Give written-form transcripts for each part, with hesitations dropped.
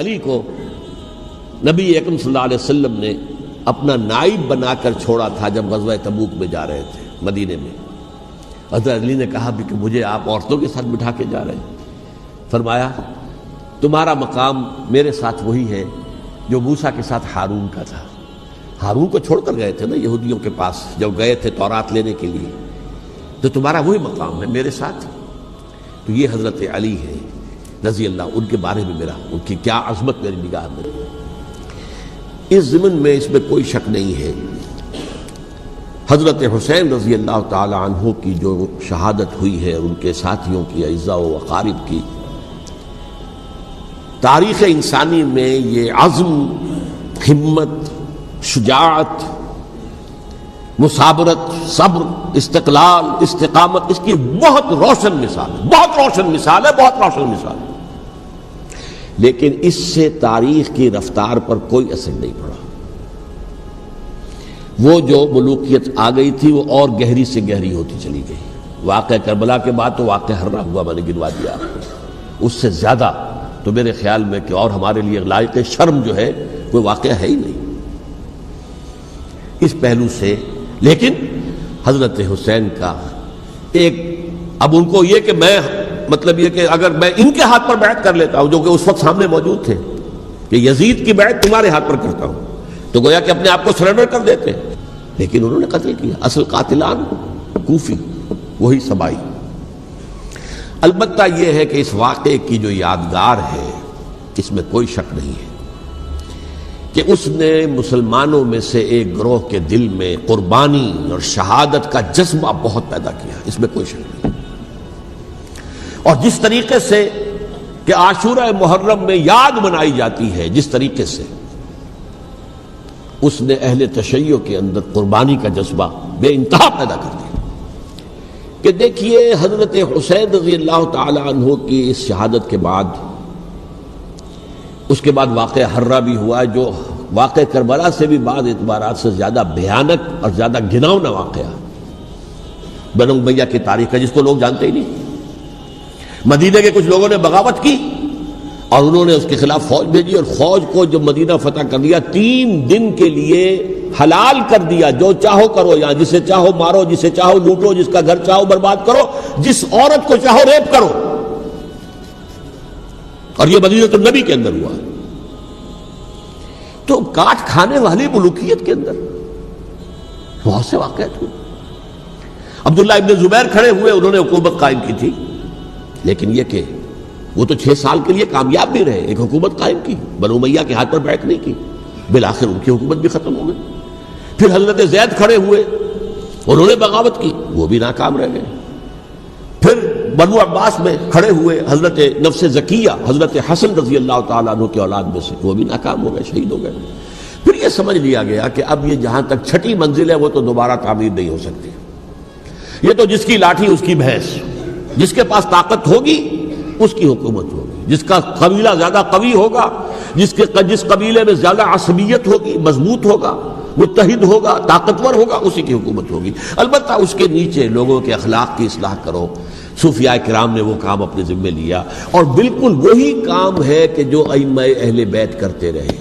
علی کو نبی اکرم صلی اللہ علیہ وسلم نے اپنا نائب بنا کر چھوڑا تھا جب غزوہ تبوک میں جا رہے تھے مدینے میں۔ حضرت علی نے کہا بھی کہ مجھے آپ عورتوں کے ساتھ بٹھا کے جا رہے ہیں۔ فرمایا تمہارا مقام میرے ساتھ وہی ہے جو موسیٰ کے ساتھ ہارون کا تھا۔ ہارون کو چھوڑ کر گئے تھے نا یہودیوں کے پاس جب گئے تھے تورات لینے کے لیے، تو تمہارا وہی مقام ہے میرے ساتھ۔ تو یہ حضرت علی ہے رضی اللہ، ان کے بارے میں ان کی کیا عظمت میری نگاہ میں۔ اس ضمن میں اس میں کوئی شک نہیں ہے، حضرت حسین رضی اللہ تعالی عنہ کی جو شہادت ہوئی ہے، ان کے ساتھیوں کی، اعزاء و اقارب کی، تاریخ انسانی میں یہ عزم، ہمت، شجاعت، مثابرت، صبر، استقلال، استقامت، اس کی بہت روشن مثال ہے، بہت روشن مثال ہے، بہت روشن مثال ہے۔ لیکن اس سے تاریخ کی رفتار پر کوئی اثر نہیں پڑا۔ وہ جو ملوکیت آ گئی تھی وہ اور گہری سے گہری ہوتی چلی گئی۔ واقعہ کربلا کے بعد تو واقعہ ہررا ہوا، میں نے گنوا دیا آپ کو، اس سے زیادہ تو میرے خیال میں کہ اور ہمارے لیے لائق شرم جو ہے کوئی واقعہ ہے ہی نہیں اس پہلو سے۔ لیکن حضرت حسین کا ایک، اب ان کو یہ کہ میں مطلب یہ کہ اگر میں ان کے ہاتھ پر بیعت کر لیتا ہوں جو کہ اس وقت سامنے موجود تھے کہ یزید کی بیعت تمہارے ہاتھ پر کرتا ہوں، تو گویا کہ اپنے آپ کو سرنڈر کر دیتے، لیکن انہوں نے قتل کیا۔ اصل قاتلان کوفی، وہی سبائی۔ البتہ یہ ہے کہ اس واقعے کی جو یادگار ہے اس میں کوئی شک نہیں ہے کہ اس نے مسلمانوں میں سے ایک گروہ کے دل میں قربانی اور شہادت کا جذبہ بہت پیدا کیا، اس میں کوئی شک نہیں۔ اور جس طریقے سے کہ عاشورہ محرم میں یاد منائی جاتی ہے، جس طریقے سے اس نے اہل تشیع کے اندر قربانی کا جذبہ بے انتہا پیدا کر دیا کہ دیکھیے حضرت حسین رضی اللہ تعالی عنہ کی اس شہادت کے بعد، اس کے بعد واقعہ ہررا بھی ہوا جو واقعہ کربلا سے بھی بعض اعتبارات سے زیادہ بھیانک اور زیادہ گھناؤنا واقعہ بنو امیہ کی تاریخ ہے، جس کو لوگ جانتے ہی نہیں۔ مدینہ کے کچھ لوگوں نے بغاوت کی اور انہوں نے اس کے خلاف فوج بھیجی، اور فوج کو جب مدینہ فتح کر دیا 3 دن کے لیے حلال کر دیا، جو چاہو کرو، یہاں جسے چاہو مارو، جسے چاہو لوٹو، جس کا گھر چاہو برباد کرو، جس عورت کو چاہو ریپ کرو۔ اور یہ مدینہ النبی کے اندر ہوا، تو کاٹ کھانے والی ملوکیت کے اندر بہت سے واقعات ہوئے۔ عبداللہ ابن زبیر کھڑے ہوئے، انہوں نے حکومت قائم کی تھی، لیکن یہ کہ وہ تو 6 سال کے لیے کامیاب بھی رہے، ایک حکومت قائم کی، بنو امیہ کے ہاتھ پر بیعت نہیں کی، بالآخر ان کی حکومت بھی ختم ہو گئی۔ پھر حضرت زید کھڑے ہوئے، انہوں نے بغاوت کی، وہ بھی ناکام رہ گئے۔ پھر بنو عباس میں کھڑے ہوئے حضرت نفس زکیہ، حضرت حسن رضی اللہ تعالیٰ عنہ کے اولاد میں سے، وہ بھی ناکام ہو گئے، شہید ہو گئے۔ پھر یہ سمجھ لیا گیا کہ اب یہ جہاں تک 6ٹھی منزل ہے وہ تو دوبارہ تعمیر نہیں ہو سکتی، یہ تو جس کی لاٹھی اس کی بھینس، جس کے پاس طاقت ہوگی اس کی حکومت ہوگی، جس کا قبیلہ زیادہ قوی ہوگا، جس قبیلے میں زیادہ عصبیت ہوگی، مضبوط ہوگا، متحد ہوگا، طاقتور ہوگا، اسی کی حکومت ہوگی۔ البتہ اس کے نیچے لوگوں کے اخلاق کی اصلاح کرو۔ صوفیاء کرام نے وہ کام اپنے ذمے لیا، اور بالکل وہی کام ہے کہ جو ائمہ اہل بیت کرتے رہے۔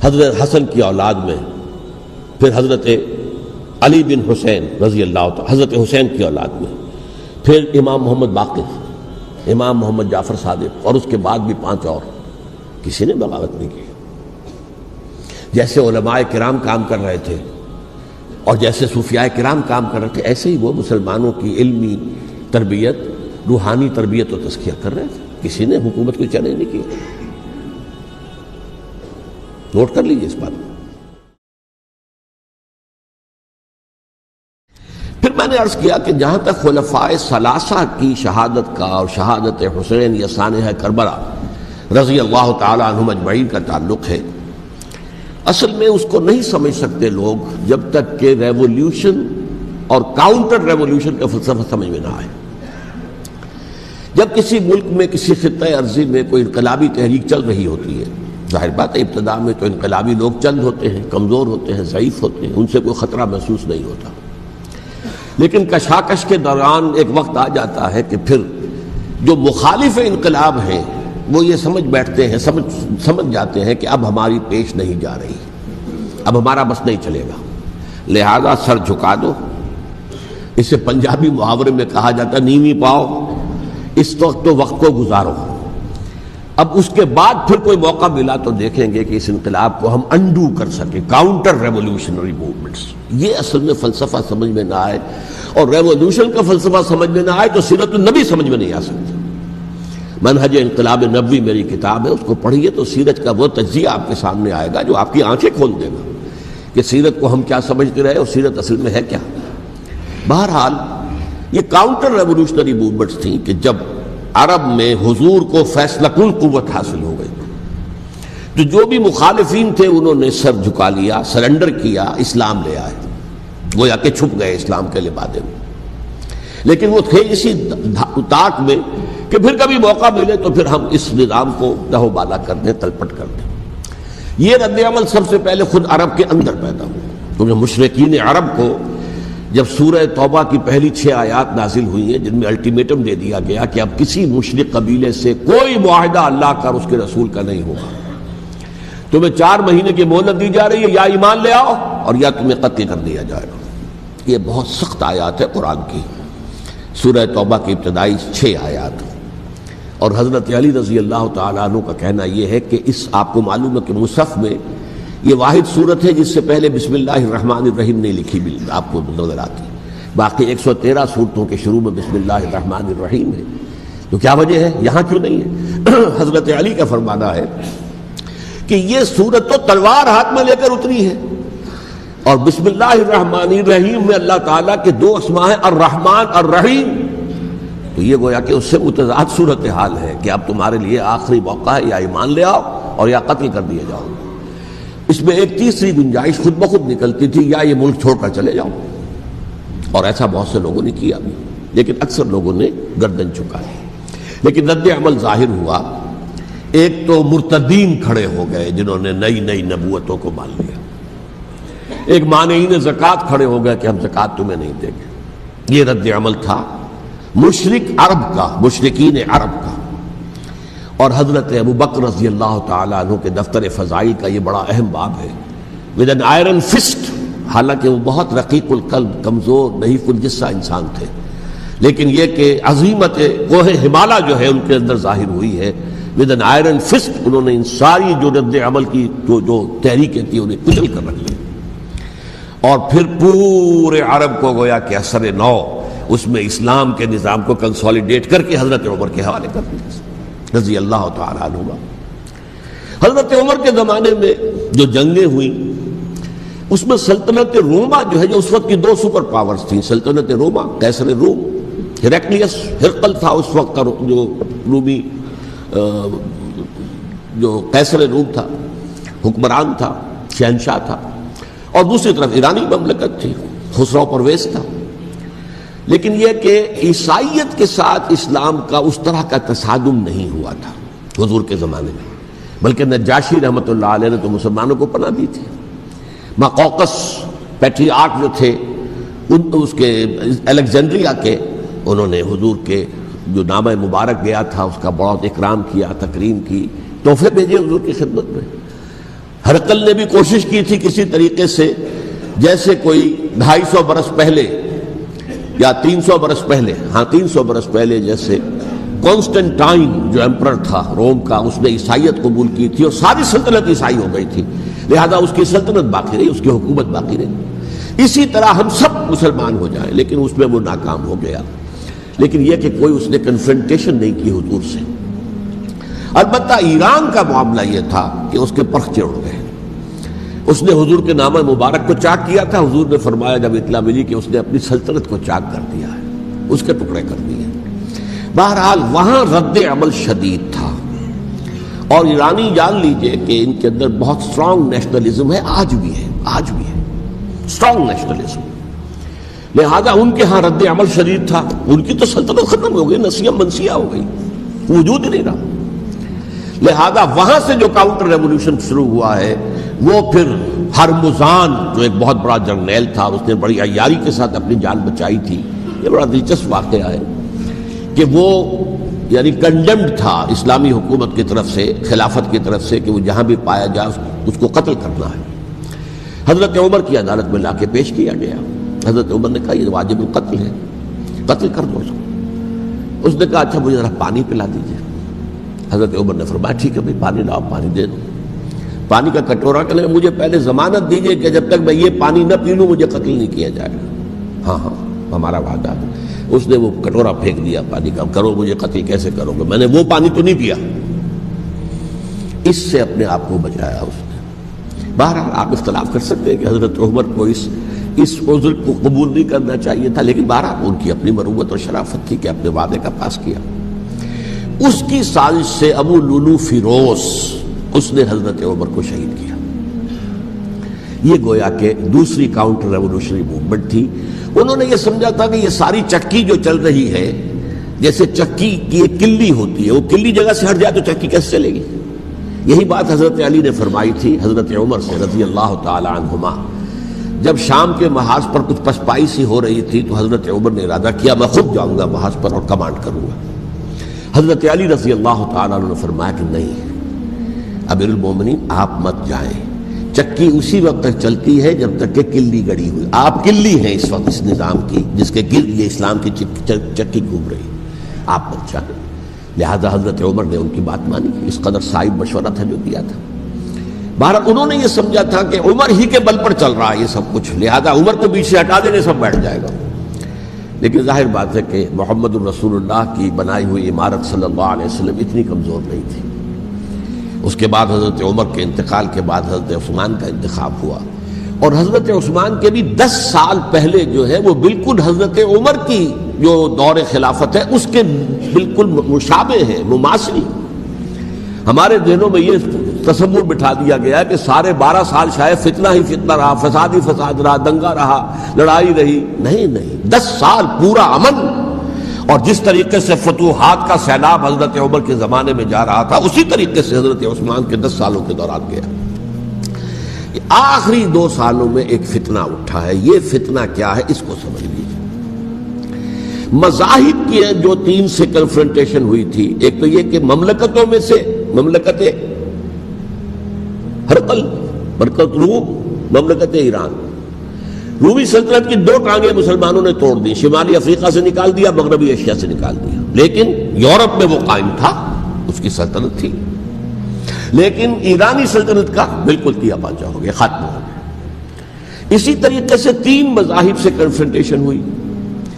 حضرت حسن کی اولاد میں پھر حضرت علی بن حسین رضی اللہ تعالی، حضرت حسین کی اولاد میں پھر امام محمد باقر، امام محمد جعفر صادق، اور اس کے بعد بھی 5 اور، کسی نے بغاوت نہیں کی۔ جیسے علماء کرام کام کر رہے تھے اور جیسے صوفیاء کرام کام کر رہے تھے، ایسے ہی وہ مسلمانوں کی علمی تربیت، روحانی تربیت و تزکیہ کر رہے تھے، کسی نے حکومت کو چیلنج نہیں کیا۔ نوٹ کر لیجیے اس بات کو۔ پھر میں نے عرض کیا کہ جہاں تک خلفاء ثلاثہ کی شہادت کا اور شہادت حسین یا سانحہ کربلا رضی اللہ تعالی عنہم اجمعین کا تعلق ہے، اصل میں اس کو نہیں سمجھ سکتے لوگ جب تک کہ ریولوشن اور کاؤنٹر ریولوشن کا فلسفہ سمجھ میں نہ آئے۔ جب کسی ملک میں، کسی خطہ ارضی میں کوئی انقلابی تحریک چل رہی ہوتی ہے، ظاہر بات ہے ابتدا میں تو انقلابی لوگ چند ہوتے ہیں، کمزور ہوتے ہیں، ضعیف ہوتے ہیں، ان سے کوئی خطرہ محسوس نہیں ہوتا، لیکن کشاکش کے دوران ایک وقت آ جاتا ہے کہ پھر جو مخالف انقلاب ہیں وہ یہ سمجھ بیٹھتے ہیں، سمجھ جاتے ہیں کہ اب ہماری پیش نہیں جا رہی، اب ہمارا بس نہیں چلے گا، لہذا سر جھکا دو۔ اسے پنجابی محاورے میں کہا جاتا ہے نیوی پاؤ، اس وقت تو وقت کو گزارو۔ اب اس کے بعد پھر کوئی موقع ملا تو دیکھیں گے کہ اس انقلاب کو ہم انڈو کر سکیں، کاؤنٹر ریولوشنری موومنٹس۔ یہ اصل میں فلسفہ سمجھ میں نہ آئے اور ریولوشن کا فلسفہ سمجھ میں نہ آئے تو سیرت النبی سمجھ میں نہیں آ سکتی۔ منہج انقلاب نبوی میری کتاب ہے، اس کو پڑھیے تو سیرت کا وہ تجزیہ آپ کے سامنے آئے گا جو آپ کی آنکھیں کھول دے گا کہ سیرت کو ہم کیا سمجھتے رہے اور سیرت اصل میں ہے کیا۔ بہرحال یہ کاؤنٹر ریولوشنری موومنٹس تھیں کہ جب عرب میں حضور کو فیصلہ کن قوت حاصل ہو گئی تو جو بھی مخالفین تھے انہوں نے سر جھکا لیا، سرنڈر کیا، اسلام لے آئے، گویا کہ چھپ گئے اسلام کے لبادے میں۔ لیکن وہ تھے اسی طاق میں کہ پھر کبھی موقع ملے تو پھر ہم اس نظام کو دہو بالا کر دیں، تلپٹ کر دیں۔ یہ رد عمل سب سے پہلے خود عرب کے اندر پیدا ہوا، کیونکہ مشرکین عرب کو جب سورہ توبہ کی پہلی 6 آیات نازل ہوئی ہیں جن میں الٹیمیٹم دے دیا گیا کہ اب کسی مشرک قبیلے سے کوئی معاہدہ اللہ کا اور اس کے رسول کا نہیں ہوگا، تمہیں 4 مہینے کی مہلت دی جا رہی ہے، یا ایمان لے آؤ اور یا تمہیں قتل کر دیا جائے گا۔ یہ بہت سخت آیات ہے قرآن کی، سورہ توبہ کی ابتدائی 6 آیات، اور حضرت علی رضی اللہ تعالیٰ عنہ کا کہنا یہ ہے کہ اس آپ کو معلوم ہے کہ مصحف میں یہ واحد صورت ہے جس سے پہلے بسم اللہ الرحمن الرحیم نہیں لکھی بھی آپ کو نظر آتی، باقی 113 صورتوں کے شروع میں بسم اللہ الرحمن الرحیم ہے۔ تو کیا وجہ ہے یہاں کیوں نہیں ہے؟ حضرت علی کا فرمانا ہے کہ یہ صورت تو تلوار ہاتھ میں لے کر اتری ہے، اور بسم اللہ الرحمن الرحیم میں اللہ تعالیٰ کے 2 اسماء ہیں، الرحمن الرحیم، تو یہ گویا کہ اس سے متضاد صورتحال ہے کہ اب تمہارے لیے آخری موقع ہے، یا ایمان لے آؤ اور یا قتل کر دیے جاؤ۔ اس میں ایک تیسری گنجائش خود بخود نکلتی تھی، یا یہ ملک چھوڑ کر چلے جاؤ، اور ایسا بہت سے لوگوں نے کیا بھی، لیکن اکثر لوگوں نے گردن چکائی۔ لیکن رد عمل ظاہر ہوا، ایک تو مرتدین کھڑے ہو گئے جنہوں نے نئی نبوتوں کو مان لیا، ایک مانعین زکوٰۃ کھڑے ہو گئے کہ ہم زکوٰۃ تمہیں نہیں دیں گے۔ یہ رد عمل تھا مشرک عرب کا، مشرکین عرب کا۔ اور حضرت ابو بکر رضی اللہ تعالیٰ عنہ کے دفتر فضائل کا یہ بڑا اہم باب ہے، ود این آئرن فسٹ، حالانکہ وہ بہت رقیق القلب، کمزور، نحیف الجثہ انسان تھے، لیکن یہ کہ عظیمت کوہ ہمالیہ جو ہے ان کے اندر ظاہر ہوئی ہے، ود این آئرن فسٹ انہوں نے ان ساری جو رد عمل کی جو تحریکیں تھی انہیں کچل کر رکھ لیا، اور پھر پورے عرب کو گویا کہ اثر نو اس میں اسلام کے نظام کو کنسولیڈیٹ کر کے حضرت عمر کے حوالے کر دیا رضی اللہ تعالیٰ عنہ۔ حضرت عمر کے زمانے میں جو جنگیں ہوئیں اس میں سلطنت روما جو ہے، جو اس وقت کی 2 سپر پاورز تھیں، سلطنت روما، قیصر روم، ہیرکلیس، ہرقل تھا اس وقت کا جو رومی جو قیصر روم تھا، حکمران تھا، شہنشاہ تھا، اور دوسری طرف ایرانی مملکت تھی، خسرو پرویز تھا۔ لیکن یہ کہ عیسائیت کے ساتھ اسلام کا اس طرح کا تصادم نہیں ہوا تھا حضور کے زمانے میں، بلکہ نجاشی رحمۃ اللہ علیہ نے تو مسلمانوں کو پناہ دی تھی۔ مقوقس پیٹریارک جو تھے اس کے الیگزینڈریا کے، انہوں نے حضور کے جو نامہ مبارک گیا تھا اس کا بہت اکرام کیا، تکریم کی، تحفے بھیجے حضور کی خدمت میں۔ ہرقل نے بھی کوشش کی تھی کسی طریقے سے، جیسے کوئی 250 برس پہلے یا 300 برس پہلے، 300 برس پہلے جیسے کانسٹنٹائن جو ایمپرر تھا روم کا، اس نے عیسائیت قبول کی تھی اور ساری سلطنت عیسائی ہو گئی تھی، لہذا اس کی سلطنت باقی رہی، اس کی حکومت باقی رہی۔ اسی طرح ہم سب مسلمان ہو جائیں، لیکن اس میں وہ ناکام ہو گیا۔ لیکن یہ کہ کوئی اس نے کنفرنٹیشن نہیں کی حضور سے۔ البتہ ایران کا معاملہ یہ تھا کہ اس کے پرخچے اڑ گئے، اس نے حضور کے نامہ مبارک کو چاک کیا تھا، حضور نے فرمایا جب اطلاع ملی کہ اس نے اپنی سلطنت کو چاک کر دیا ہے، اس کے ٹکڑے کر دیے۔ بہرحال وہاں رد عمل شدید تھا، اور ایرانی جان لیجئے کہ ان کے اندر بہت سٹرانگ نیشنلزم ہے، آج بھی ہے سٹرانگ نیشنلزم، لہذا ان کے ہاں رد عمل شدید تھا۔ ان کی تو سلطنت ختم ہو گئی، نسیہ منسیہ ہو گئی، وجود ہی نہیں رہا۔ لہذا وہاں سے جو کاؤنٹر ریولوشن شروع ہوا ہے وہ پھر ہرمزان جو ایک بہت بڑا جرنیل تھا، اس نے بڑی عیاری کے ساتھ اپنی جان بچائی تھی۔ یہ بڑا دلچسپ واقعہ ہے کہ وہ یعنی کنڈمڈ تھا اسلامی حکومت کی طرف سے، خلافت کی طرف سے، کہ وہ جہاں بھی پایا جائے اس کو قتل کرنا ہے۔ حضرت عمر کی عدالت میں لا کے پیش کیا گیا۔ حضرت عمر نے کہا یہ واجب القتل ہے، قتل کر دو اس کو۔ اس نے کہا اچھا مجھے ذرا پانی پلا دیجیے۔ حضرت عمر نے فرمایا ٹھیک ہے بھائی پانی لاؤ، پانی دے دو۔ پانی کا کٹورا کہنے لگا مجھے پہلے ضمانت دیجیے کہ جب تک میں یہ پانی نہ پی لوں مجھے قتل نہیں کیا جائے گا۔ ہاں ہاں ہمارا وعدہ ہے۔ اس نے وہ کٹورا پھینک دیا پانی کا، کرو مجھے قتل کیسے کرو گے، میں نے وہ پانی تو نہیں پیا۔ اس سے اپنے آپ کو بچایا اس نے۔ بہرحال آپ اختلاف کر سکتے ہیں کہ حضرت عمر کو اس عذر کو قبول نہیں کرنا چاہیے تھا، لیکن بہرحال ان کی اپنی مروت اور شرافت تھی کہ اپنے وعدے کا پاس کیا۔ اس کی سازش سے ابو لولو فیروز اس نے حضرت عمر کو شہید کیا۔ یہ گویا کہ دوسری کاؤنٹر ریولوشنری موومنٹ تھی۔ انہوں نے یہ سمجھا تھا کہ یہ ساری چکی جو چل رہی ہے، جیسے چکی کی ایک کلی ہوتی ہے، وہ کلی جگہ سے ہٹ جائے تو چکی کیسے چلے گی؟ یہی بات حضرت علی نے فرمائی تھی حضرت عمر سے رضی اللہ تعالی عنہما۔ جب شام کے محاذ پر کچھ پسپائی سی ہو رہی تھی تو حضرت عمر نے ارادہ کیا میں خود جاؤں گا محاذ پر اور کمانڈ کروں گا۔ حضرت علی رضی اللہ تعالیٰ عنہ نے فرمایا کہ نہیں امیر المومنین آپ مت جائیں، چکی اسی وقت تک چلتی ہے جب تک کہ کلی گڑی ہوئی۔ آپ کلی ہیں اس وقت اس نظام کی جس کے گرد یہ اسلام کی چکی گھوم رہی، آپ مت جائیں۔ لہذا حضرت عمر نے ان کی بات مانی، اس قدر صائب مشورہ تھا جو دیا تھا۔ بہرحال انہوں نے یہ سمجھا تھا کہ عمر ہی کے بل پر چل رہا ہے یہ سب کچھ، لہذا عمر کو پیچھے ہٹا دینے سب بیٹھ جائے گا۔ لیکن ظاہر بات ہے کہ محمد الرسول اللہ کی بنائی ہوئی عمارت صلی اللہ علیہ وسلم اتنی کمزور نہیں تھی۔ اس کے بعد حضرت عمر کے انتقال کے بعد حضرت عثمان کا انتخاب ہوا، اور حضرت عثمان کے بھی 10 سال پہلے جو ہے وہ بالکل حضرت عمر کی جو دور خلافت ہے اس کے بالکل مشابہ ہے، مماثلی۔ ہمارے ذہنوں میں یہ تصور بٹھا دیا گیا ہے کہ سارے 12 سال شاید فتنہ ہی فتنہ رہا، فساد ہی فساد رہا، دنگا رہا، لڑائی رہی۔ نہیں، 10 سال پورا امن، اور جس طریقے سے فتوحات کا سیلاب حضرت عمر کے زمانے میں جا رہا تھا اسی طریقے سے حضرت عثمان کے 10 سالوں کے دوران گیا۔ آخری 2 سالوں میں ایک فتنہ اٹھا ہے، یہ فتنہ کیا ہے اس کو سمجھ لیجیے۔ مذاہب کی جو 3 سے کنفرنٹیشن ہوئی تھی، ایک تو یہ کہ مملکتوں میں سے مملکت ہرقل، مملکت روم، مملکت ایران، رومی سلطنت کی 2 ٹانگیں مسلمانوں نے توڑ دی، شمالی افریقہ سے نکال دیا، مغربی ایشیا سے نکال دیا، لیکن یورپ میں وہ قائم تھا، اس کی سلطنت تھی، لیکن ایرانی سلطنت کا بالکل تیا پاچا ہو گیا، ختم ہو گیا۔ اسی طریقے سے 3 مذاہب سے کنفرنٹیشن ہوئی،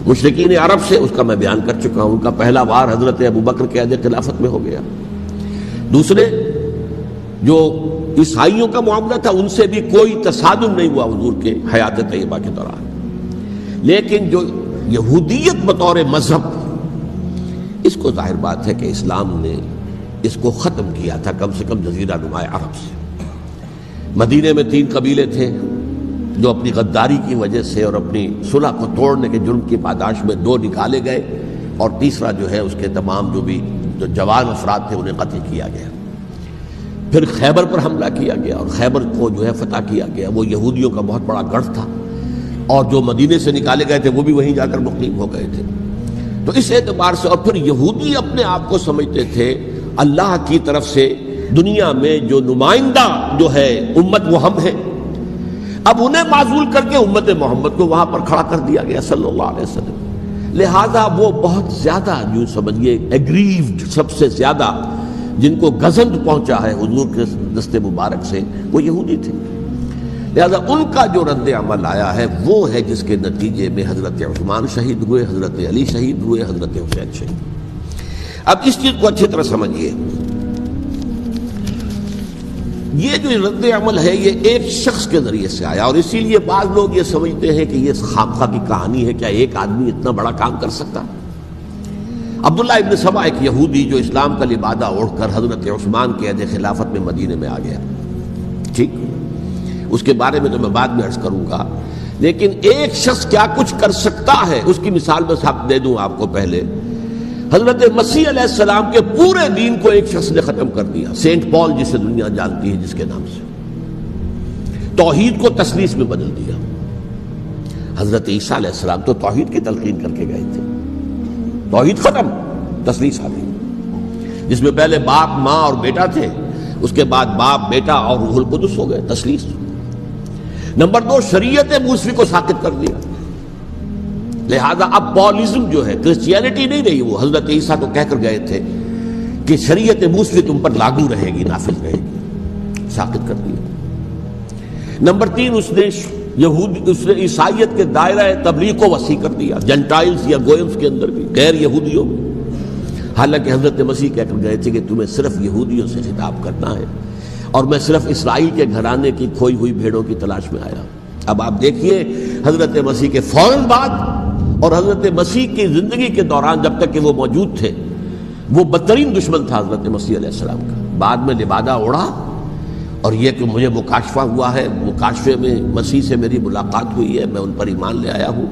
مشرکین عرب سے، اس کا میں بیان کر چکا ہوں، ان کا پہلا وار حضرت ابوبکر کے عہد خلافت میں ہو گیا۔ دوسرے جو عیسائیوں کا معاملہ تھا ان سے بھی کوئی تصادم نہیں ہوا حضور کے حیات طیبہ کے دوران، لیکن جو یہودیت بطور مذہب، اس کو ظاہر بات ہے کہ اسلام نے اس کو ختم کیا تھا کم سے کم جزیرہ نما عرب سے۔ مدینے میں 3 قبیلے تھے جو اپنی غداری کی وجہ سے اور اپنی صلح کو توڑنے کے جرم کی پاداش میں 2 نکالے گئے، اور تیسرا جو ہے اس کے تمام جو جوان افراد تھے انہیں قتل کیا گیا۔ پھر خیبر پر حملہ کیا گیا اور خیبر کو جو ہے فتح کیا گیا، وہ یہودیوں کا بہت بڑا گڑھ تھا، اور جو مدینے سے نکالے گئے تھے وہ بھی وہیں جا کر مقیم ہو گئے تھے۔ تو اس اعتبار سے، اور پھر یہودی اپنے آپ کو سمجھتے تھے اللہ کی طرف سے دنیا میں جو نمائندہ جو ہے امت وہ ہم ہیں، اب انہیں معزول کر کے امت محمد کو وہاں پر کھڑا کر دیا گیا صلی اللہ علیہ وسلم۔ لہذا وہ بہت زیادہ جو سمجھیے ایگریوڈ، سب سے زیادہ جن کو گزند پہنچا ہے حضور کے دست مبارک سے، وہ یہودی تھے۔ لہذا ان کا جو رد عمل آیا ہے وہ ہے جس کے نتیجے میں حضرت عثمان شہید ہوئے، حضرت علی شہید ہوئے، حضرت حسین شہید۔ اب اس چیز کو اچھی طرح سمجھیے، یہ جو رد عمل ہے یہ ایک شخص کے ذریعے سے آیا، اور اسی لیے بعض لوگ یہ سمجھتے ہیں کہ یہ خامخواہ کی کہانی ہے، کیا ایک آدمی اتنا بڑا کام کر سکتا؟ عبداللہ ابن سبا ایک یہودی جو اسلام کا لبادہ اوڑھ کر حضرت عثمان کے عہد خلافت میں مدینے میں آ گیا، ٹھیک، اس کے بارے میں تو میں بعد میں عرض کروں گا، لیکن ایک شخص کیا کچھ کر سکتا ہے اس کی مثال میں سب دے دوں آپ کو۔ پہلے حضرت مسیح علیہ السلام کے پورے دین کو ایک شخص نے ختم کر دیا، سینٹ پال جسے دنیا جانتی ہے جس کے نام سے، توحید کو تثلیث میں بدل دیا۔ حضرت عیسیٰ علیہ السلام تو توحید کی تلقین کر کے گئے تھے، توحید ختم، تثلیث آ گئی۔ جس میں پہلے باپ ماں اور بیٹا تھے، اس کے بعد باپ بیٹا اور روح القدس ہو گئے، تثلیث۔ نمبر 2، شریعت موسوی کو ساقط کر دیا، لہذا اب پالزم جو ہے، کرسچینٹی نہیں رہی، وہ حضرت عیسیٰ کو کہہ کر گئے تھے کہ شریعت موسوی تم پر لاگو رہے گی، نافذ رہے گی، ساقط کر دیا۔ نمبر 3، اس نے عیسائیت کے دائرہ تبلیغ کو وسیع کر دیا، جنٹائلز یا گوئمز کے اندر بھی، غیر یہودیوں میں، حالانکہ حضرت مسیح کہہ کر گئے تھے کہ تمہیں صرف یہودیوں سے خطاب کرنا ہے، اور میں صرف اسرائیل کے گھرانے کی کھوئی ہوئی بھیڑوں کی تلاش میں آیا۔ اب آپ دیکھیے حضرت مسیح کے فوراً بعد اور حضرت مسیح کی زندگی کے دوران جب تک کہ وہ موجود تھے، وہ بدترین دشمن تھا حضرت مسیح علیہ السلام کا۔ بعد میں لبادہ اڑا، اور یہ کہ مجھے مکاشفہ ہوا ہے، مکاشفے میں مسیح سے میری ملاقات ہوئی ہے، میں ان پر ایمان لے آیا ہوں،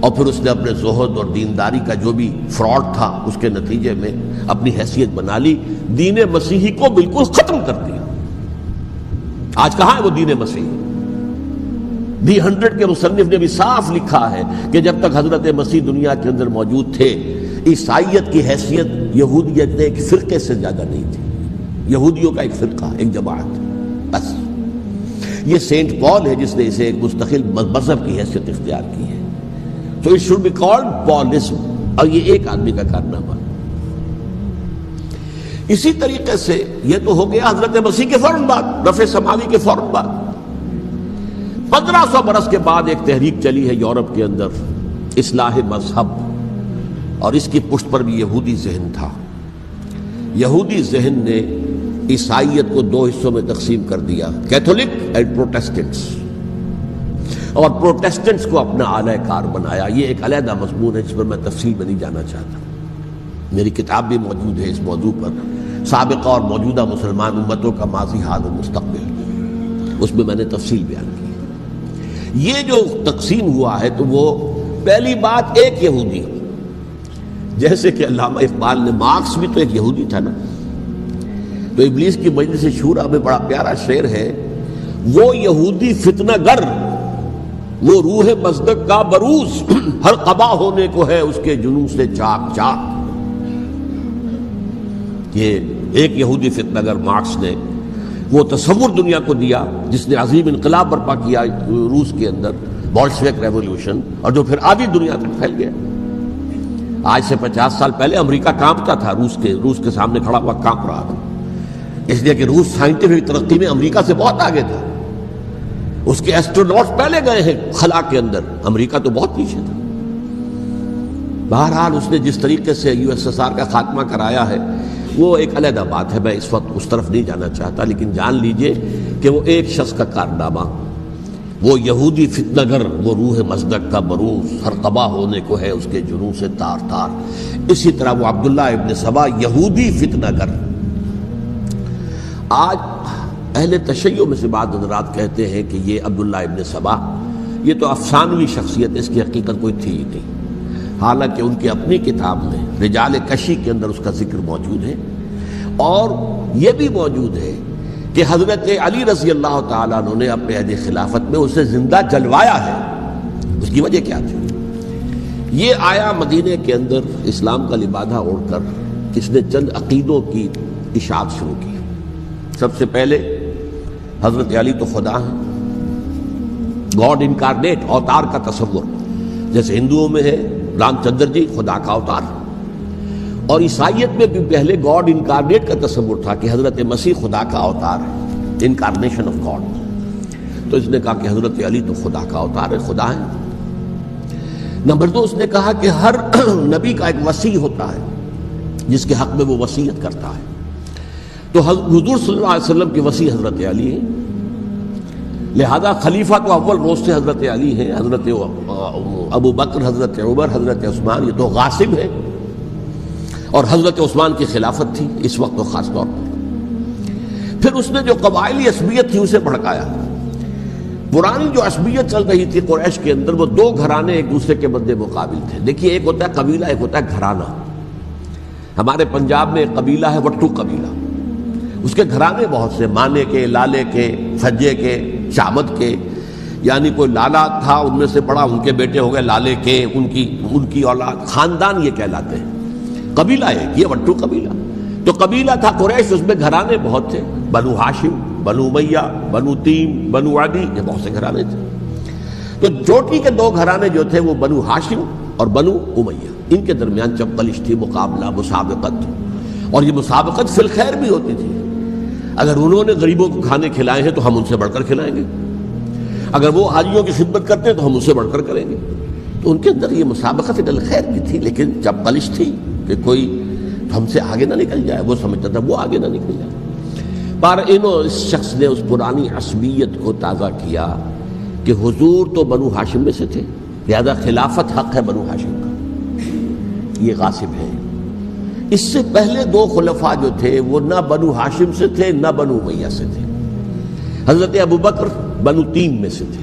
اور پھر اس نے اپنے زہد اور دینداری کا جو بھی فراڈ تھا اس کے نتیجے میں اپنی حیثیت بنا لی، دین مسیحی کو بالکل ختم کر دیا۔ آج کہاں ہے وہ دین مسیحی؟ دی 100 کے مصنف نے بھی صاف لکھا ہے کہ جب تک حضرت مسیح دنیا کے اندر موجود تھے، عیسائیت کی حیثیت یہودیت نے ایک فرقے سے زیادہ نہیں تھی، یہودیوں کا ایک فرقہ، ایک جماعت، بس۔ یہ سینٹ پال ہے جس نے اسے ایک مستقل مذہب کی حیثیت اختیار کی ہے، تو اٹ شوڈ بی کالڈ پالزم، اور یہ ایک آدمی کا کارنامہ۔ اسی طریقے سے یہ تو ہو گیا حضرت مسیح کے فوراً بعد، رفع سماوی کے فوراً بعد۔ 1500 برس کے بعد ایک تحریک چلی ہے یورپ کے اندر، اصلاح مذہب، اور اس کی پشت پر بھی یہودی ذہن تھا۔ یہودی ذہن نے عیسائیت کو 2 حصوں میں تقسیم کر دیا، کیتھولک اینڈ پروٹیسٹنٹس، اور پروٹیسٹنٹس کو اپنا اعلی کار بنایا۔ یہ ایک علیحدہ مضمون ہے جس پر میں تفصیل میں نہیں جانا چاہتا، میری کتاب بھی موجود ہے اس موضوع پر، سابقہ اور موجودہ مسلمان امتوں کا ماضی، حال و مستقبل، اس میں میں نے تفصیل بیان کی۔ یہ جو تقسیم ہوا ہے تو وہ پہلی بات ایک یہودی، جیسے کہ علامہ اقبال نے، مارکس بھی تو ایک یہودی تھا نا، تو ابلیس کی مجلس شورا میں بڑا پیارا شعر ہے، وہ یہودی فتنہ گر، وہ روح مصدق کا بروز، ہر قبا ہونے کو ہے اس کے جنون سے چاک چاک۔ یہ ایک یہودی فتنہ گر مارکس نے وہ تصور دنیا کو دیا جس نے عظیم انقلاب برپا کیا روس کے اندر، بولشوک ریولوشن، اور جو پھر آدھی دنیا تک پھیل گیا۔ آج سے 50 سال پہلے امریکہ کانپتا تھا، روس کے سامنے کھڑا ہوا کانپ رہا تھا، اس لیے کہ روس سائنٹیفک ترقی میں امریکہ سے بہت آگے تھا، اس کے ایسٹروناٹس پہلے گئے ہیں خلا کے اندر، امریکہ تو بہت پیچھے تھا۔ بہرحال اس نے جس طریقے سے USSR کا خاتمہ کرایا ہے وہ ایک علیحدہ بات ہے، میں اس وقت اس طرف نہیں جانا چاہتا، لیکن جان لیجئے کہ وہ ایک شخص کا کارنامہ، وہ یہودی فتنہ گر، وہ روح مصدق کا بروز، ہر قبا ہونے کو ہے اس کے جنون سے تار تار۔ اسی طرح وہ عبداللہ ابن سبا، یہودی فتنہ گر۔ آج اہل تشیع میں سے بعض حضرات کہتے ہیں کہ یہ عبداللہ ابن سبا یہ تو افسانوی شخصیت ہے، اس کی حقیقت کوئی تھی ہی نہیں، حالانکہ ان کی اپنی کتاب میں رجال کشی کے اندر اس کا ذکر موجود ہے، اور یہ بھی موجود ہے کہ حضرت علی رضی اللہ تعالیٰ عنہ نے اپنے عہد خلافت میں اسے زندہ جلوایا ہے۔ اس کی وجہ کیا تھی؟ یہ آیا مدینے کے اندر اسلام کا لبادہ اوڑھ کر، اس نے چند عقیدوں کی اشاعت شروع کی۔ سب سے پہلے حضرت علی تو خدا ہیں، گاڈ انکارنیٹ، اوتار کا تصور، جیسے ہندوؤں میں ہے رام چندر جی خدا کا اوتار، اور عیسائیت میں بھی پہلے گاڈ انکارنیٹ کا تصور تھا کہ حضرت مسیح خدا کا اوتار ہے، انکارنیشن آف گاڈ۔ تو اس نے کہا کہ حضرت علی تو خدا کا اوتار ہے، خدا ہے۔ نمبر 2، اس نے کہا کہ ہر نبی کا ایک وصی ہوتا ہے جس کے حق میں وہ وصیت کرتا ہے، تو حضور صلی اللہ علیہ وسلم کے وصی حضرت علی ہیں، لہذا خلیفہ تو اول روز سے حضرت علی ہیں، حضرت ابو بکر، حضرت عمر، حضرت عثمان یہ تو غاصب ہے، اور حضرت عثمان کی خلافت تھی اس وقت تو خاص طور پر۔ پھر اس نے جو قبائلی عصبیت تھی اسے بھڑکایا۔ پرانی جو عصبیت چل رہی تھی قریش کے اندر، وہ 2 گھرانے ایک دوسرے کے مد مقابل تھے۔ دیکھیے، ایک ہوتا ہے قبیلہ، ایک ہوتا ہے گھرانہ۔ ہمارے پنجاب میں ایک قبیلہ ہے وٹو قبیلہ، اس کے گھرانے بہت سے، مانے کے، لالے کے، سجے کے، شامت کے، یعنی کوئی لالا تھا ان میں سے بڑا، ان کے بیٹے ہو گئے لالے کے، ان کی اولاد، خاندان یہ کہلاتے ہیں۔ قبیلہ ہے یہ وٹو قبیلہ۔ تو قبیلہ تھا قریش، اس میں گھرانے بہت تھے، بنو ہاشم، بنو امیہ، بنو تیم، بنو عدی، یہ بہت سے گھرانے تھے۔ تو چوٹی کے دو گھرانے جو تھے وہ بنو ہاشم اور بنو امیہ، ان کے درمیان چپقلش تھی، مقابلہ، مسابقت، اور یہ مسابقت فی الخیر بھی ہوتی تھی۔ اگر انہوں نے غریبوں کو کھانے کھلائے ہیں تو ہم ان سے بڑھ کر کھلائیں گے، اگر وہ حاجیوں کی خدمت کرتے ہیں تو ہم ان سے بڑھ کر کریں گے۔ تو ان کے اندر یہ مسابقت فی الخیر بھی تھی، لیکن چپقلش تھی کہ کوئی ہم سے آگے نہ نکل جائے، وہ سمجھتا تھا وہ آگے نہ نکل جائے۔ پر اس شخص نے اس پرانی عصبیت کو تازہ کیا کہ حضور تو بنو ہاشم میں سے تھے، لہذا خلافت حق ہے بنو ہاشم کا، یہ غاصب ہے۔ اس سے پہلے دو خلفاء جو تھے وہ نہ بنو ہاشم سے تھے نہ بنو امیہ سے تھے۔ حضرت ابوبکر بنو تیم میں سے تھے،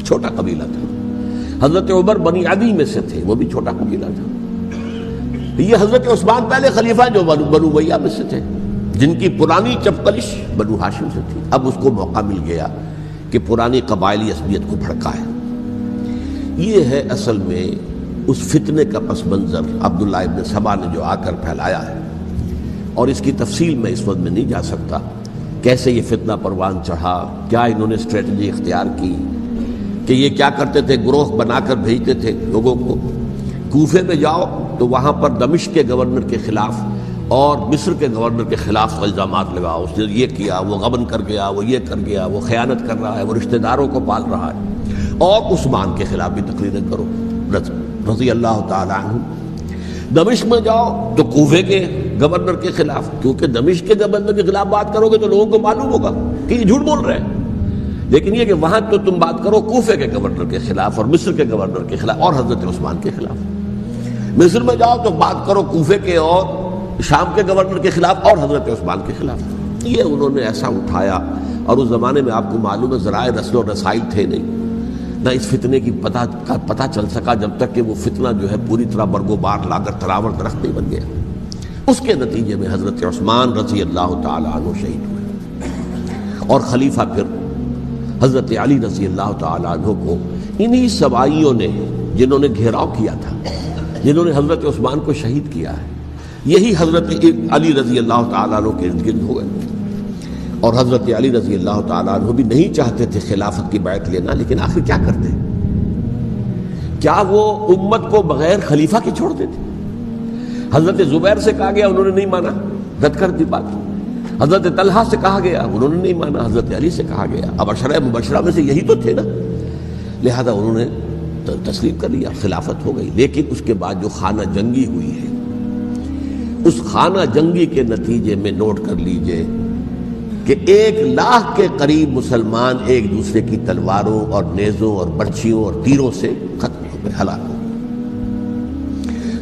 چھوٹا قبیلہ تھا۔ حضرت عمر بنی عدی میں سے تھے، وہ بھی چھوٹا قبیلہ تھا۔ یہ حضرت عثمان پہلے خلیفہ جو بنو امیہ میں سے تھے، جن کی پرانی چپقلش بنو ہاشم سے تھی۔ اب اس کو موقع مل گیا کہ پرانی قبائلی عصبیت کو بھڑکائے۔ یہ ہے اصل میں اس فتنے کا پس منظر عبداللہ ابن سبا نے جو آ کر پھیلایا ہے، اور اس کی تفصیل میں اس وقت میں نہیں جا سکتا، کیسے یہ فتنہ پروان چڑھا، کیا انہوں نے اسٹریٹجی اختیار کی، کہ یہ کیا کرتے تھے، گروہ بنا کر بھیجتے تھے لوگوں کو، کوفے میں جاؤ تو وہاں پر دمشق کے گورنر کے خلاف اور مصر کے گورنر کے خلاف الزامات لگاؤ، اس نے یہ کیا، وہ غبن کر گیا، وہ یہ کر گیا، وہ خیانت کر رہا ہے، وہ رشتہ داروں کو پال رہا ہے، اور عثمان کے خلاف بھی تقریریں کرو رضی اللہ تعالی عنہ۔ دمشق میں جاؤ تو کوفے کے گورنر کے خلاف، کیونکہ دمشق کے گورنر کے خلاف بات کرو گے تو لوگوں کو معلوم ہوگا کہ یہ جھوٹ بول رہے ہیں، لیکن یہ کہ وہاں تو تم بات کرو کوفے کے گورنر کے خلاف اور مصر کے گورنر کے خلاف اور حضرت عثمان کے خلاف۔ مصر میں جاؤ تو بات کرو کوفے کے اور شام کے گورنر کے خلاف اور حضرت عثمان کے خلاف۔ یہ انہوں نے ایسا اٹھایا، اور اس زمانے میں آپ کو معلوم ہے ذرائع رسل و رسائل تھے نہیں، نہ اس فتنے کی پتہ چل سکا جب تک کہ وہ فتنہ جو ہے پوری طرح برگ و بار لا کر تراور درخت نہیں بن گیا۔ اس کے نتیجے میں حضرت عثمان رضی اللہ تعالی عنہ شہید ہوئے، اور خلیفہ پھر حضرت علی رضی اللہ تعالی عنہ کو انہی سوائیوں نے، جنہوں نے گھیراؤ کیا تھا، جنہوں نے حضرت عثمان کو شہید کیا ہے، یہی حضرت علی رضی اللہ تعالیٰ عنہ کے ارد گرد ہو گئے۔ اور حضرت علی رضی اللہ تعالیٰ عنہ بھی نہیں چاہتے تھے خلافت کی بیعت لینا، لیکن آخر کیا کرتے؟ کیا وہ امت کو بغیر خلیفہ کے چھوڑ دیتے؟ حضرت زبیر سے کہا گیا، انہوں نے نہیں مانا، رد کر دی بات۔ حضرت طلحہ سے کہا گیا، انہوں نے نہیں مانا۔ حضرت علی سے کہا گیا، اب عشرہ مبشرہ میں سے یہی تو تھے نا، لہذا انہوں نے تسلیم کر لیا، خلافت ہو گئی۔ لیکن اس کے بعد جو خانہ جنگی ہوئی ہے، اس خانہ جنگی کے نتیجے میں نوٹ کر لیجئے کہ 1,00,000 کے قریب مسلمان ایک دوسرے کی تلواروں اور نیزوں اور برچھیوں اور تیروں سے ختم ہو گئے، ہلاک ہو گئے۔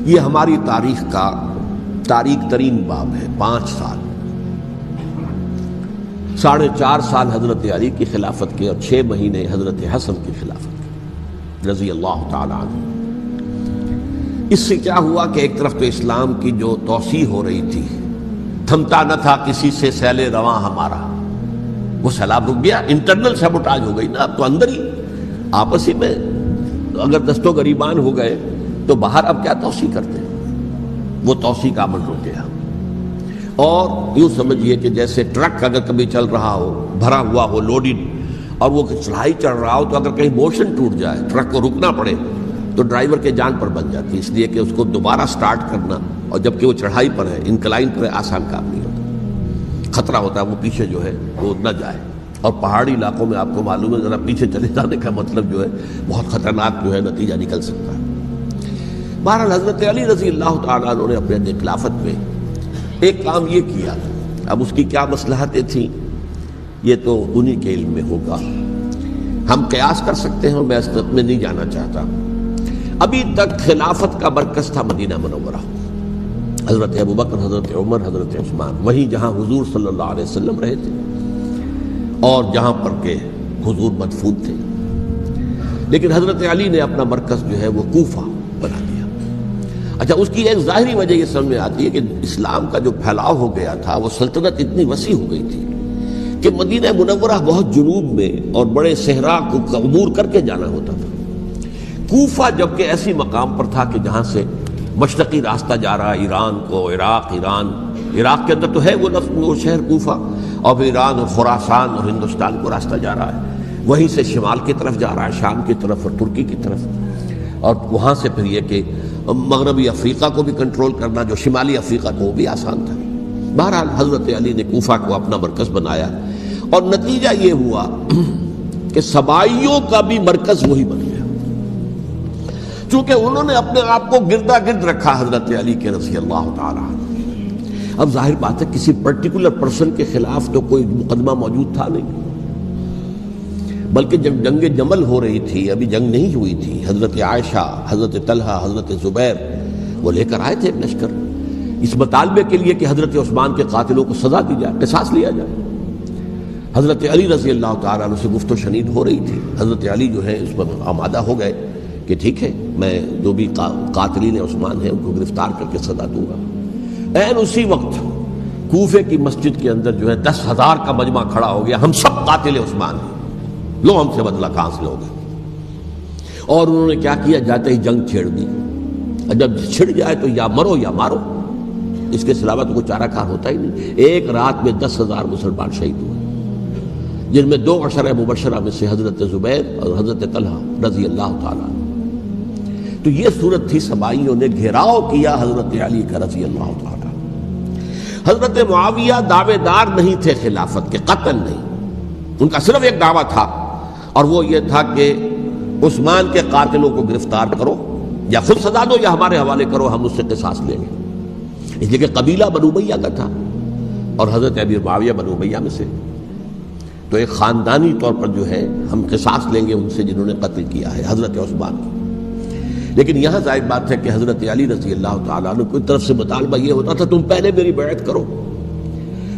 یہ ہماری تاریخ کا تاریک ترین باب ہے۔ 5 سال، 4.5 سال حضرت علی کی خلافت کے، اور 6 مہینے حضرت حسن کی خلافت کے رضی اللہ تعالی عنہ۔ اس سے کیا ہوا کہ ایک طرف تو اسلام کی جو توسیع ہو رہی تھی، تھمتا نہ تھا کسی سے سیل رواں ہمارا، وہ سیلاب رک گیا، انٹرنل سیبوٹاج ہو گئی نا، اب تو اندر ہی آپس ہی میں اگر دست و گریبان ہو گئے تو باہر اب کیا توسیع کرتے ہیں، وہ توسیع کا عمل رک گیا۔ اور یوں سمجھیے کہ جیسے ٹرک اگر کبھی چل رہا ہو، بھرا ہوا ہو، لوڈڈ، اور وہ چڑھائی چڑھ رہا ہو، تو اگر کہیں موشن ٹوٹ جائے، ٹرک کو رکنا پڑے، تو ڈرائیور کے جان پر بن جاتی ہے، اس لیے کہ اس کو دوبارہ سٹارٹ کرنا، اور جبکہ وہ چڑھائی پر ہے، انکلائن پر ہے، آسان کام نہیں ہوتا، خطرہ ہوتا ہے وہ پیچھے جو ہے وہ نہ جائے۔ اور پہاڑی علاقوں میں آپ کو معلوم ہے ذرا پیچھے چلے جانے کا مطلب جو ہے بہت خطرناک جو ہے نتیجہ نکل سکتا ہے۔ بہرحال حضرت علی رضی اللہ تعالیٰ عنہ نے اپنے خلافت میں ایک کام یہ کیا، اب اس کی کیا مصلحتیں تھیں یہ تو انہی کے علم میں ہوگا، ہم قیاس کر سکتے ہیں، اور میں اس میں نہیں جانا چاہتا۔ ابھی تک خلافت کا مرکز تھا مدینہ منورہ، حضرت ابوبکر، حضرت عمر، حضرت عثمان، وہیں جہاں حضور صلی اللہ علیہ وسلم رہے تھے اور جہاں پر کہ حضور مدفون تھے۔ لیکن حضرت علی نے اپنا مرکز جو ہے وہ کوفہ بنا دیا۔ اچھا، اس کی ایک ظاہری وجہ یہ سمجھ میں آتی ہے کہ اسلام کا جو پھیلاؤ ہو گیا تھا، وہ سلطنت اتنی وسیع ہو گئی تھی کہ مدینہ منورہ بہت جنوب میں اور بڑے صحرا کو عبور کر کے جانا ہوتا تھا۔ کوفہ جبکہ ایسی مقام پر تھا کہ جہاں سے مشرقی راستہ جا رہا، ایران کو، عراق، ایران عراق کے اندر تو ہے وہ شہر کوفہ، اور پھر ایران اور خراسان اور ہندوستان کو راستہ جا رہا ہے، وہیں سے شمال کی طرف جا رہا ہے، شام کی طرف اور ترکی کی طرف، اور وہاں سے پھر یہ کہ مغربی افریقہ کو بھی کنٹرول کرنا، جو شمالی افریقہ کو وہ بھی آسان تھا۔ بہرحال حضرت علی نے کوفہ کو اپنا مرکز بنایا، اور نتیجہ یہ ہوا کہ سبائیوں کا بھی مرکز وہی بن گیا، چونکہ انہوں نے اپنے آپ کو گردا گرد رکھا حضرت علی کے رضی اللہ تعالیٰ عنہ۔ اب ظاہر بات ہے کسی پرٹیکولر پرسن کے خلاف تو کوئی مقدمہ موجود تھا نہیں، بلکہ جب جنگ جمل ہو رہی تھی، ابھی جنگ نہیں ہوئی تھی، حضرت عائشہ، حضرت طلحہ، حضرت زبیر وہ لے کر آئے تھے ایک لشکر اس مطالبے کے لیے کہ حضرت عثمان کے قاتلوں کو سزا دی جائے، قصاص لیا جائے۔ حضرت علی رضی اللہ تعالیٰ عنہ سے گفت و شنید ہو رہی تھی، حضرت علی جو ہے اس پر آمادہ ہو گئے کہ ٹھیک ہے، میں جو بھی قاتلین عثمان ہیں ان کو گرفتار کر کے سزا دوں گا۔ این اسی وقت کوفے کی مسجد کے اندر جو ہے 10,000 کا مجمع کھڑا ہو گیا، ہم سب قاتل عثمان ہیں، لو ہم سے بدلہ کہاں سے لوگے۔ اور انہوں نے کیا کیا، جاتے ہی جنگ چھیڑ دی، جب چھڑ جائے تو یا مرو یا مارو، اس کے علاوہ تو کوئی چارہ کار ہوتا ہی نہیں۔ ایک رات میں 10,000 مسلمان شہید ہوئے، جن میں 2 عشرہ مبشرہ میں سے حضرت زبیر اور حضرت طلحہ رضی اللہ تعالیٰ عنہ۔ تو یہ صورت تھی، سبائیوں نے گھیراؤ کیا حضرت علی کا رضی اللہ تعالیٰ۔ حضرت معاویہ دعوے دار نہیں تھے خلافت کے، قطعاً نہیں، ان کا صرف ایک دعویٰ تھا، اور وہ یہ تھا کہ عثمان کے قاتلوں کو گرفتار کرو، یا خود سزا دو یا ہمارے حوالے کرو، ہم اس سے قصاص لیں گے۔ اس لیے کہ قبیلہ بنو امیہ کا تھا، اور حضرت امیر معاویہ بنو امیہ میں سے، تو ایک خاندانی طور پر جو ہے ہم قصاص لیں گے ان سے جنہوں نے قتل کیا ہے حضرت عثمان کی۔ لیکن یہاں ظاہر بات ہے کہ حضرت علی رضی اللہ تعالیٰ عنہ کی طرف سے مطالبہ یہ ہوتا تھا، تم پہلے میری بیعت کرو،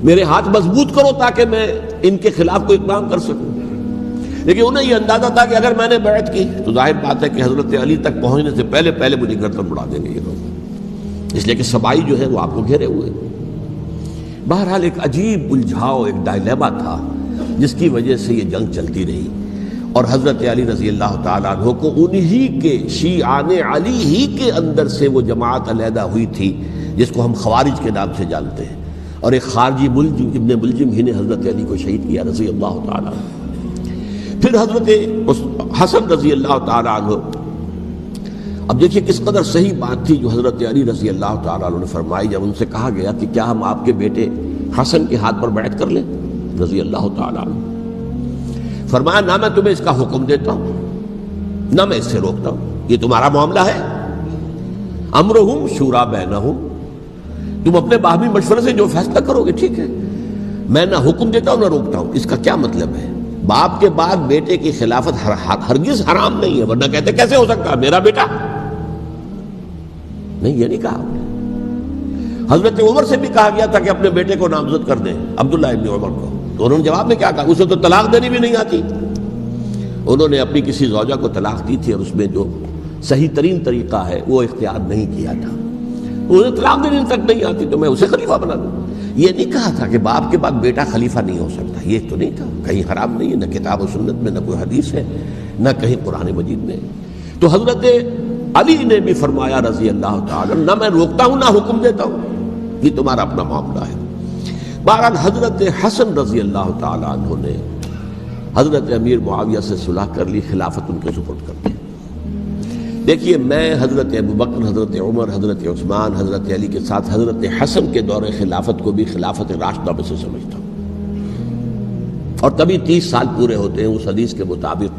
میرے ہاتھ مضبوط کرو تاکہ میں ان کے خلاف کوئی اقدام کر سکوں۔ لیکن انہیں یہ اندازہ تھا کہ اگر میں نے بیعت کی تو ظاہر بات ہے کہ حضرت علی تک پہنچنے سے پہلے پہلے مجھے گردن اڑا دیں گے یہ لوگ، اس لیے کہ سبائی جو ہے وہ آپ کو گھیرے ہوئے۔ بہرحال ایک عجیب الجھاؤ، ایک ڈائلیما تھا جس کی وجہ سے یہ جنگ چلتی رہی، اور حضرت علی رضی اللہ تعالیٰ عنہ کو انہی کے شیعان علی ہی کے اندر سے وہ جماعت علیحدہ ہوئی تھی جس کو ہم خوارج کے نام سے جانتے ہیں، اور ایک خارجی ملجم ابن ملجم ہی نے حضرت علی کو شہید کیا رضی اللہ تعالیٰ عنہ۔ پھر حضرت حسن رضی اللہ تعالیٰ عنہ، اب دیکھیے کس قدر صحیح بات تھی جو حضرت علی رضی اللہ تعالیٰ عنہ نے فرمائی جب ان سے کہا گیا کہ کیا ہم آپ کے بیٹے حسن کے ہاتھ پر بیعت کر لیں رضی اللہ تعالیٰ عنہ۔ فرمایا نہ میں تمہیں اس کا حکم دیتا ہوں نہ میں اس سے روکتا ہوں، یہ تمہارا معاملہ ہے، امرہم شورا بینہم، تم اپنے باہمی مشورے سے جو فیصلہ کرو گے ٹھیک ہے، میں نہ حکم دیتا ہوں نہ روکتا ہوں۔ اس کا کیا مطلب ہے؟ باپ کے بعد بیٹے کی خلافت ہرگز حرام نہیں ہے، ورنہ کہتے کیسے ہو سکتا ہے میرا بیٹا؟ نہیں، یہ نہیں کہا۔ حضرت عمر سے بھی کہا گیا تھا کہ اپنے بیٹے کو نامزد کر دیں، عبداللہ ابن عمر کو، تو انہوں نے جواب میں کیا کہا؟ اسے تو طلاق دینی بھی نہیں آتی۔ انہوں نے اپنی کسی زوجہ کو طلاق دی تھی اور اس میں جو صحیح ترین طریقہ ہے وہ اختیار نہیں کیا تھا، انہیں طلاق دینی تک نہیں آتی تو میں اسے خلیفہ بنا دوں۔ یہ نہیں کہا تھا کہ باپ کے بعد بیٹا خلیفہ نہیں ہو سکتا، یہ تو نہیں کہا، کہیں حرام نہیں ہے، نہ کتاب و سنت میں، نہ کوئی حدیث ہے، نہ کہیں قرآن مجید میں۔ تو حضرت علی نے بھی فرمایا رضی اللہ تعالیٰ، نہ میں روکتا ہوں نہ حکم دیتا ہوں، یہ تمہارا اپنا معاملہ ہے۔ بہرحال حضرت حسن رضی اللہ تعالیٰ عنہ نے حضرت امیر معاویہ سے صلح کر لی، خلافت ان کے سپرد کر دی۔ دیکھیے میں حضرت ابوبکر، حضرت عمر، حضرت عثمان، حضرت علی کے ساتھ حضرت حسن کے دور خلافت کو بھی خلافت راشدہ میں سے سمجھتا ہوں، اور تبھی 30 سال پورے ہوتے ہیں اس حدیث کے مطابق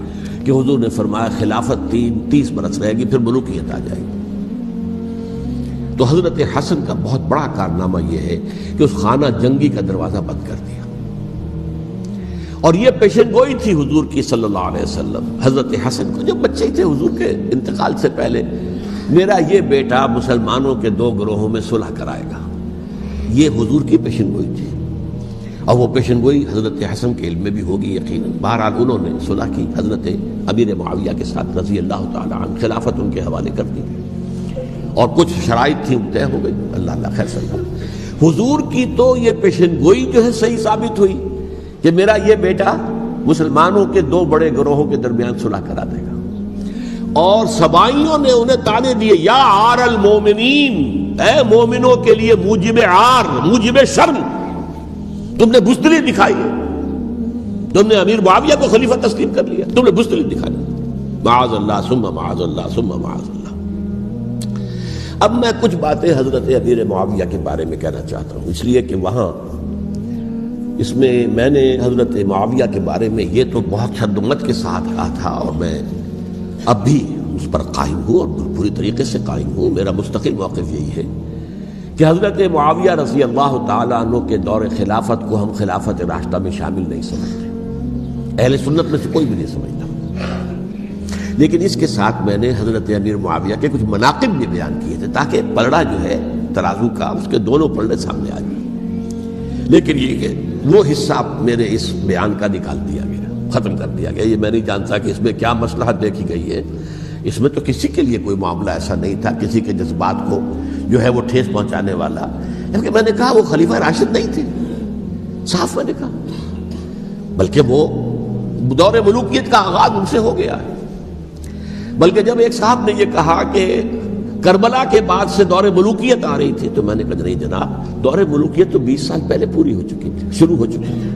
کہ حضور نے فرمایا خلافت 30 برس رہے گی، پھر ملوکیت آ جائے گی۔ تو حضرت حسن کا بہت بڑا کارنامہ یہ ہے کہ اس خانہ جنگی کا دروازہ بند کر دیا، اور یہ پیشن گوئی تھی حضور کی صلی اللہ علیہ وسلم حضرت حسن کو جب بچے تھے حضور کے انتقال سے پہلے، میرا یہ بیٹا مسلمانوں کے 2 گروہوں میں صلح کرائے گا، یہ حضور کی پیشن گوئی تھی، اور وہ پیشن گوئی حضرت حسن کے علم میں بھی ہوگی یقیناً۔ بہرحال انہوں نے صلح کی حضرت امیر معاویہ کے ساتھ رضی اللہ تعالیٰ عنہ، خلافت ان کے حوالے کر دی، اور کچھ شرائط تھیں طے ہو گئی، اللہ خیر صلی اللہ۔ حضور کی تو یہ پیشن گوئی جو ہے صحیح ثابت ہوئی کہ میرا یہ بیٹا مسلمانوں کے 2 بڑے گروہوں کے درمیان صلح کرا دے گا، اور سبائیوں نے انہیں تانے دیے، یا عار المومنین، اے مومنوں کے لیے موجب عار، موجب شرم تم نے بزدلی دکھائی ہے، تم نے امیر معاویہ کو خلیفہ تسلیم کر لیا، تم نے بزدلی دکھائی، معاذ اللہ ثم معاذ اللہ ثم معاذ اللہ۔ اب میں کچھ باتیں حضرت امیر معاویہ کے بارے میں کہنا چاہتا ہوں، اس لیے کہ وہاں اس میں میں نے حضرت معاویہ کے بارے میں یہ تو بہت شدت کے ساتھ کہا تھا، اور میں اب بھی اس پر قائم ہوں اور پوری طریقے سے قائم ہوں۔ میرا مستقل موقف یہی ہے کہ حضرت معاویہ رضی اللہ تعالیٰ عنہ کے دور خلافت کو ہم خلافت راشدہ میں شامل نہیں سمجھتے، اہل سنت میں سے کوئی بھی نہیں سمجھتا، لیکن اس کے ساتھ میں نے حضرت امیر معاویہ کے کچھ مناقب بھی بیان کیے تھے تاکہ پلڑا جو ہے ترازو کا اس کے دونوں پلڑے سامنے آ جائیں۔ لیکن یہ کہ وہ حصہ میرے اس بیان کا نکال دیا گیا، ختم کر دیا گیا۔ یہ میں نہیں جانتا کہ اس میں کیا مصلحت دیکھی گئی ہے، اس میں تو کسی کے لیے کوئی معاملہ ایسا نہیں تھا کسی کے جذبات کو جو ہے وہ ٹھیس پہنچانے والا، کیونکہ میں نے کہا وہ خلیفہ راشد نہیں تھے، صاف میں نے کہا، بلکہ وہ دور ملوکیت کا آغاز ان سے ہو گیا ہے۔ بلکہ جب ایک صاحب نے یہ کہا کہ کربلا کے بعد سے دور ملوکیت آ رہی تھی، تو میں نے کہا نہیں جناب، دور ملوکیت تو 20 سال پہلے پوری ہو چکی تھی، شروع ہو چکی تھی۔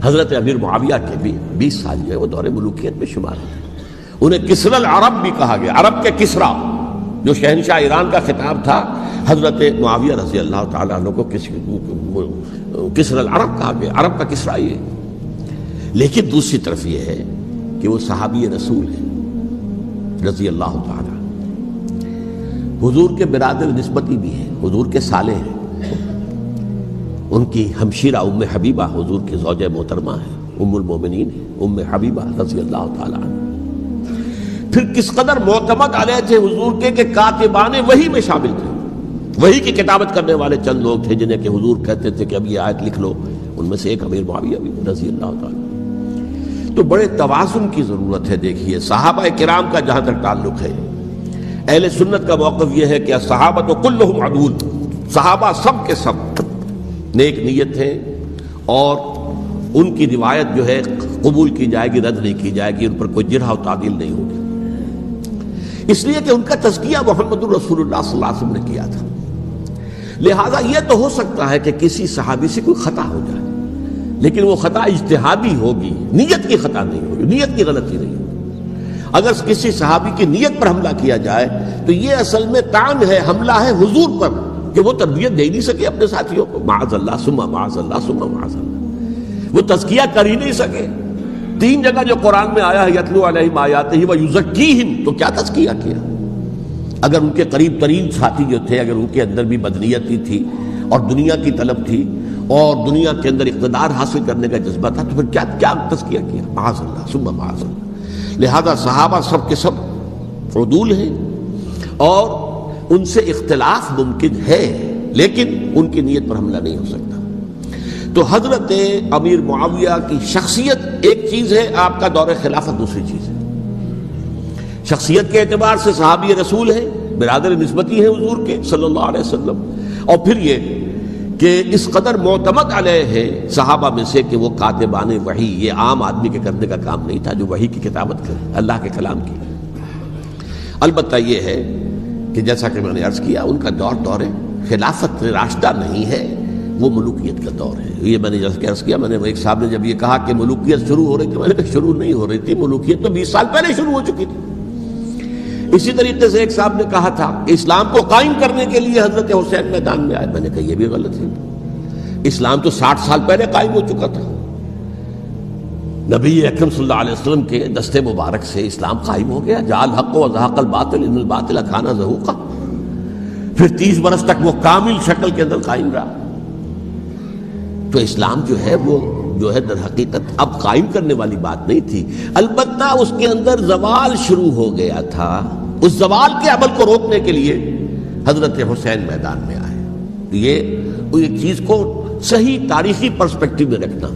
حضرت امیر معاویہ کے بھی 20 سال جو ہے وہ دور ملوکیت میں شمار تھے۔ انہیں کسرى العرب بھی کہا گیا، عرب کے کسریٰ، جو شہنشاہ ایران کا خطاب تھا، حضرت معاویہ رضی اللہ تعالیٰ عنہ کو کسرى العرب کہا گیا، عرب کا کسریٰ یہ۔ لیکن دوسری طرف یہ ہے کہ وہ صحابی رسول ہیں رضی اللہ تعالیٰ، حضور کے برادر نسبتی بھی ہیں، حضور کے سالے ہیں، ان کی ہمشیرہ ام حبیبہ حضور کی زوجہ محترمہ ہیں، ام المومنین ہیں ام حبیبہ رضی اللہ تعالیٰ عنہ۔ پھر کس قدر معتمد علیہ تھے حضور کے کہ کاتبان وحی میں شامل تھے، وحی کی کتابت کرنے والے چند لوگ تھے جنہیں کہ حضور کہتے تھے کہ اب یہ آیت لکھ لو، ان میں سے ایک امیر معاویہ بھی رضی اللہ تعالیٰ۔ تو بڑے توازن کی ضرورت ہے۔ دیکھیے صحابہ کرام کا جہاں تک تعلق ہے، اہل سنت کا موقف یہ ہے کہ صحابہ تو کلہم عدول، صحابہ سب کے سب نیک نیت ہیں، اور ان کی روایت جو ہے قبول کی جائے گی، رد نہیں کی جائے گی، ان پر کوئی جرح و تعدیل نہیں ہوگی، اس لیے کہ ان کا تزکیہ محمد الرسول اللہ صلی اللہ علیہ وسلم نے کیا تھا۔ لہذا یہ تو ہو سکتا ہے کہ کسی صحابی سے کوئی خطا ہو جائے، لیکن وہ خطا اجتہادی ہوگی، نیت کی خطا نہیں ہوگی، نیت کی غلطی نہیں ہوگی۔ اگر کسی صحابی کی نیت پر حملہ کیا جائے تو یہ اصل میں طعن ہے، حملہ ہے حضور پر کہ وہ تربیت دے نہیں سکے اپنے ساتھیوں کو، معاذ اللہ ثم معاذ اللہ ثم معاذ اللہ، وہ تزکیہ کر ہی نہیں سکے۔ 3 جگہ جو قرآن میں آیا ہے یتلو علیہم آیاتہ ویزکیہم، تو کیا تزکیہ کیا؟ اگر ان کے قریب ترین ساتھی جو تھے، اگر ان کے اندر بھی بدنیتی تھی اور دنیا کی طلب تھی اور دنیا کے اندر اقتدار حاصل کرنے کا جذبہ تھا، تو پھر کیا تزکیہ کیا؟ معاذ اللہ ثم معاذ اللہ۔ لہذا صحابہ سب کے سب عدول ہیں، اور ان سے اختلاف ممکن ہے، لیکن ان کی نیت پر حملہ نہیں ہو سکتا۔ تو حضرت امیر معاویہ کی شخصیت ایک چیز ہے، آپ کا دور خلافت دوسری چیز ہے۔ شخصیت کے اعتبار سے صحابی رسول ہیں، برادر نسبتی ہیں حضور کے صلی اللہ علیہ وسلم، اور پھر یہ کہ اس قدر معتمد علیہ ہے صحابہ میں سے کہ وہ کاتبان وحی، یہ عام آدمی کے کرنے کا کام نہیں تھا جو وحی کی کتابت کرے، اللہ کے کلام کی۔ البتہ یہ ہے کہ جیسا کہ میں نے عرض کیا، ان کا دور خلافت راشدہ نہیں ہے، وہ ملوکیت کا دور ہے۔ یہ میں نے جیسا کہ عرض کیا، میں نے ایک صاحب نے جب یہ کہا کہ ملوکیت شروع ہو رہی تھی، میں نے کہا شروع نہیں ہو رہی تھی، ملوکیت تو 20 سال پہلے شروع ہو چکی تھی۔ اسی طریقے سے ایک صاحب نے کہا تھا کہ اسلام کو قائم کرنے کے لیے حضرت حسین میدان میں آئے، میں نے کہا یہ بھی غلط ہے، اسلام تو 60 سال پہلے قائم ہو چکا تھا، نبی اکرم صلی اللہ علیہ وسلم کے دستے مبارک سے اسلام قائم ہو گیا، جاء الحق وزهق الباطل ان الباطل کان زهوقا، پھر 30 برس تک وہ کامل شکل کے اندر قائم رہا۔ تو اسلام جو ہے وہ جو ہے در حقیقت اب قائم کرنے والی بات نہیں تھی، البتہ اس کے اندر زوال شروع ہو گیا تھا، اس زوال کے عمل کو روکنے کے لیے حضرت حسین میدان میں آئے۔ یہ ایک چیز کو صحیح تاریخی پرسپیکٹو میں رکھنا،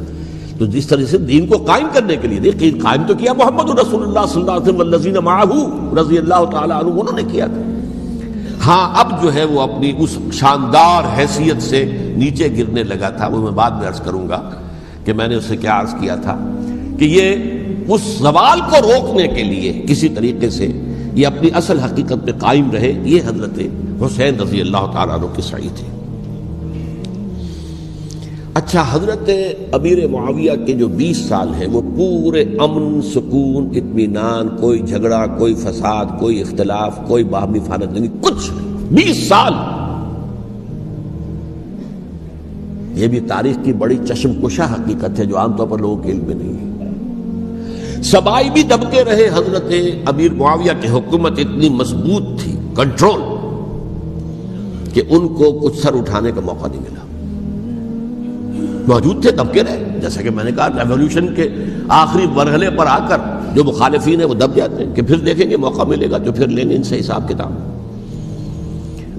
تو جس طرح سے دین کو قائم کرنے کے لیے دیکھیں، قائم تو کیا محمد رسول اللہ صلی اللہ علیہ وسلم والذین معہ رضی اللہ تعالی عنہ، انہوں نے کیا تھا۔ ہاں اب جو ہے وہ اپنی اس شاندار حیثیت سے نیچے گرنے لگا تھا، وہ میں بعد میں عرض کروں گا کہ میں نے اسے کیا عرض کیا تھا کہ یہ اس زوال کو روکنے کے لیے کسی طریقے سے یہ اپنی اصل حقیقت پہ قائم رہے، یہ حضرت حسین رضی اللہ تعالیٰ عنہ کی سعی تھی۔ اچھا، حضرت امیر معاویہ کے جو 20 سال ہیں وہ پورے امن، سکون، اطمینان، کوئی جھگڑا، کوئی فساد، کوئی اختلاف، کوئی باہمی فانت نہیں، کچھ 20 سال۔ یہ بھی تاریخ کی بڑی چشم کشا حقیقت ہے جو عام طور پر لوگوں کے علم میں نہیں ہے۔ سبائی بھی دبکے رہے، حضرت امیر معاویہ کی حکومت اتنی مضبوط تھی، کنٹرول، کہ ان کو کچھ سر اٹھانے کا موقع نہیں ملا۔ موجود تھے، دبکے رہے، جیسا کہ میں نے کہا ریولوشن کے آخری مرحلے پر آ کر جو مخالفین ہیں وہ دب جاتے ہیں کہ پھر دیکھیں گے موقع ملے گا تو پھر لیں گے ان سے حساب کتاب۔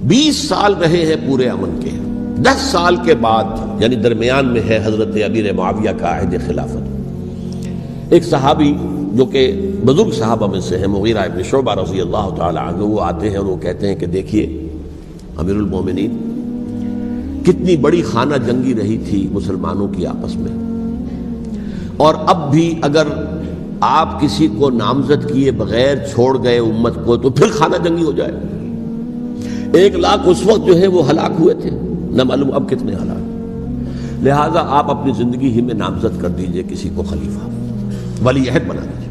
20 سال رہے ہیں پورے امن کے۔ 10 سال کے بعد یعنی درمیان میں ہے حضرت امیر معاویہ کا عہد خلافت۔ ایک صحابی جو کہ بزرگ صحابہ میں سے ہیں، مغیرہ ابن شعبہ رضی اللہ تعالی عنہ، وہ آتے ہیں اور وہ کہتے ہیں کہ دیکھیے امیر المومنین، کتنی بڑی خانہ جنگی رہی تھی مسلمانوں کی آپس میں، اور اب بھی اگر آپ کسی کو نامزد کیے بغیر چھوڑ گئے امت کو تو پھر خانہ جنگی ہو جائے۔ 1 لاکھ اس وقت جو ہے وہ ہلاک ہوئے تھے، نہ معلوم اب کتنے ہلاک۔ لہٰذا آپ اپنی زندگی ہی میں نامزد کر دیجئے کسی کو خلیفہ، ولی عہد بنا دیجئے۔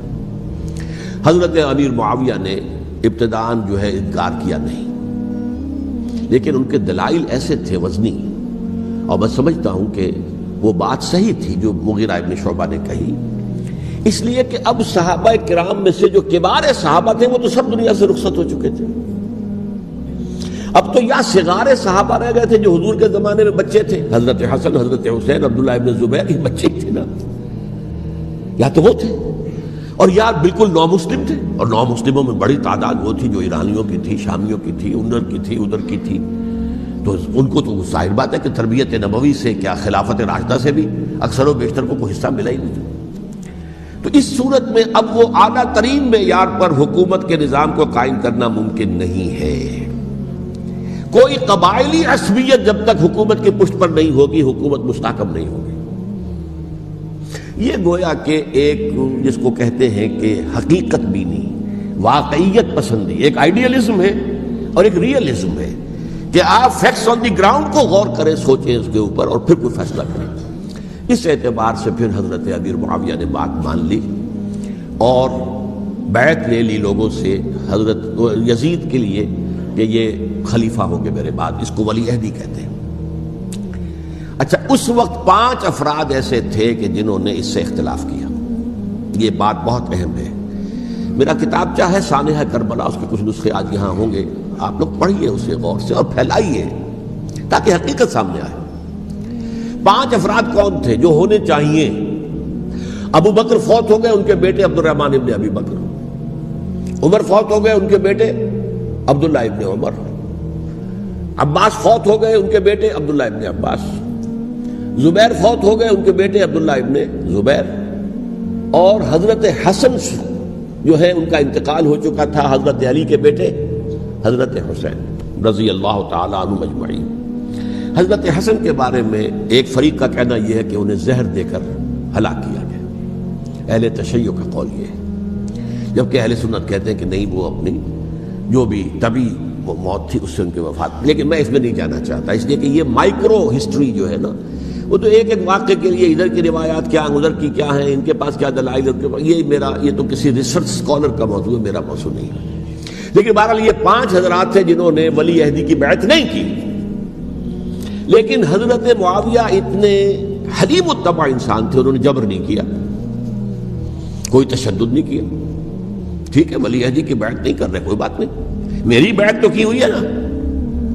حضرت امیر معاویہ نے ابتداءً جو ہے انکار کیا نہیں، لیکن ان کے دلائل ایسے تھے وزنی، اور میں سمجھتا ہوں کہ وہ بات صحیح تھی جو مغیرہ ابن شعبہ نے کہی، اس لیے کہ اب صحابہ کرام میں سے جو کبار صحابہ تھے وہ تو سب دنیا سے رخصت ہو چکے تھے۔ اب تو یا صغار صحابہ رہ گئے تھے جو حضور کے زمانے میں بچے تھے، حضرت حسن، حضرت حسین، عبداللہ ابن زبیر، یہ بچے ہی تھے نا، یا تو وہ تھے، اور یا بالکل نو مسلم تھے، اور نو مسلموں میں بڑی تعداد وہ تھی جو ایرانیوں کی تھی، شامیوں کی تھی، ادھر کی تھی، ادھر کی تھی، تو ان کو تو ظاہر بات ہے کہ تربیت نبوی سے کیا خلافت راشدہ سے بھی اکثر و بیشتر کو کوئی حصہ ملا ہی نہیں تھا۔ تو اس صورت میں اب وہ اعلیٰ ترین معیار پر حکومت کے نظام کو قائم کرنا ممکن نہیں ہے۔ کوئی قبائلی عصبیت جب تک حکومت کی پشت پر نہیں ہوگی، حکومت مستحکم نہیں ہوگی۔ یہ گویا کہ ایک جس کو کہتے ہیں کہ حقیقت بینی، واقعیت پسندی، ایک آئیڈیلزم ہے اور ایک ریئلزم ہے کہ آپ فیکٹس آن دی گراؤنڈ کو غور کریں، سوچیں اس کے اوپر اور پھر کوئی فیصلہ کریں۔ اس اعتبار سے پھر حضرت امیر معاویہ نے بات مان لی اور بیعت لے لی لوگوں سے حضرت یزید کے لیے کہ یہ خلیفہ ہوں گے میرے بعد، اس کو ولی عہدی کہتے ہیں۔ اچھا، اس وقت 5 افراد ایسے تھے کہ جنہوں نے اس سے اختلاف کیا۔ یہ بات بہت اہم ہے۔ میرا کتابچہ ہے سانحہ کربلا، اس کے کچھ نسخے آج یہاں ہوں گے، آپ لوگ پڑھیے اسے غور سے اور پھیلائیے تاکہ حقیقت سامنے آئے۔ 5 افراد کون تھے جو ہونے چاہیے؟ ابو بکر فوت ہو گئے، ان کے بیٹے عبد الرحمن ابن ابی بکر۔ عمر فوت ہو گئے، ان کے بیٹے عبداللہ ابن عمر۔ عباس فوت ہو گئے، ان کے بیٹے عبداللہ ابن عباس۔ زبیر فوت ہو گئے، ان کے بیٹے عبداللہ ابن زبیر۔ اور حضرت حسن جو ہے ان کا انتقال ہو چکا تھا، حضرت علی کے بیٹے حضرت حسین رضی اللہ تعالی عنہ مجمعین۔ حضرت حسن کے بارے میں ایک فریق کا کہنا یہ ہے کہ انہیں زہر دے کر ہلاک کیا گیا، اہل تشیع کا قول یہ ہے، جبکہ اہل سنت کہتے ہیں کہ نہیں، وہ اپنی جو بھی طبی موت تھی اس سے ان کی وفات۔ لیکن میں اس میں نہیں جانا چاہتا، اس لیے کہ یہ مائکرو ہسٹری جو ہے نا، وہ تو ایک ایک واقعے کے لیے ادھر کی روایات کیا، ادھر کی کیا ہیں، ان کے پاس کیا دلائل، یہ تو کسی ریسرچ اسکالر کا موضوع ہے، میرا موضوع نہیں ہے۔ لیکن بہرحال یہ 5 حضرات تھے جنہوں نے ولی عہدی کی بیعت نہیں کی، لیکن حضرت معاویہ اتنے حلیم الطبع انسان تھے، انہوں نے جبر نہیں کیا، کوئی تشدد نہیں کیا۔ ٹھیک ہے، ولی عہدی کی بیعت نہیں کر رہے، کوئی بات نہیں، میری بیعت تو کی ہوئی ہے نا،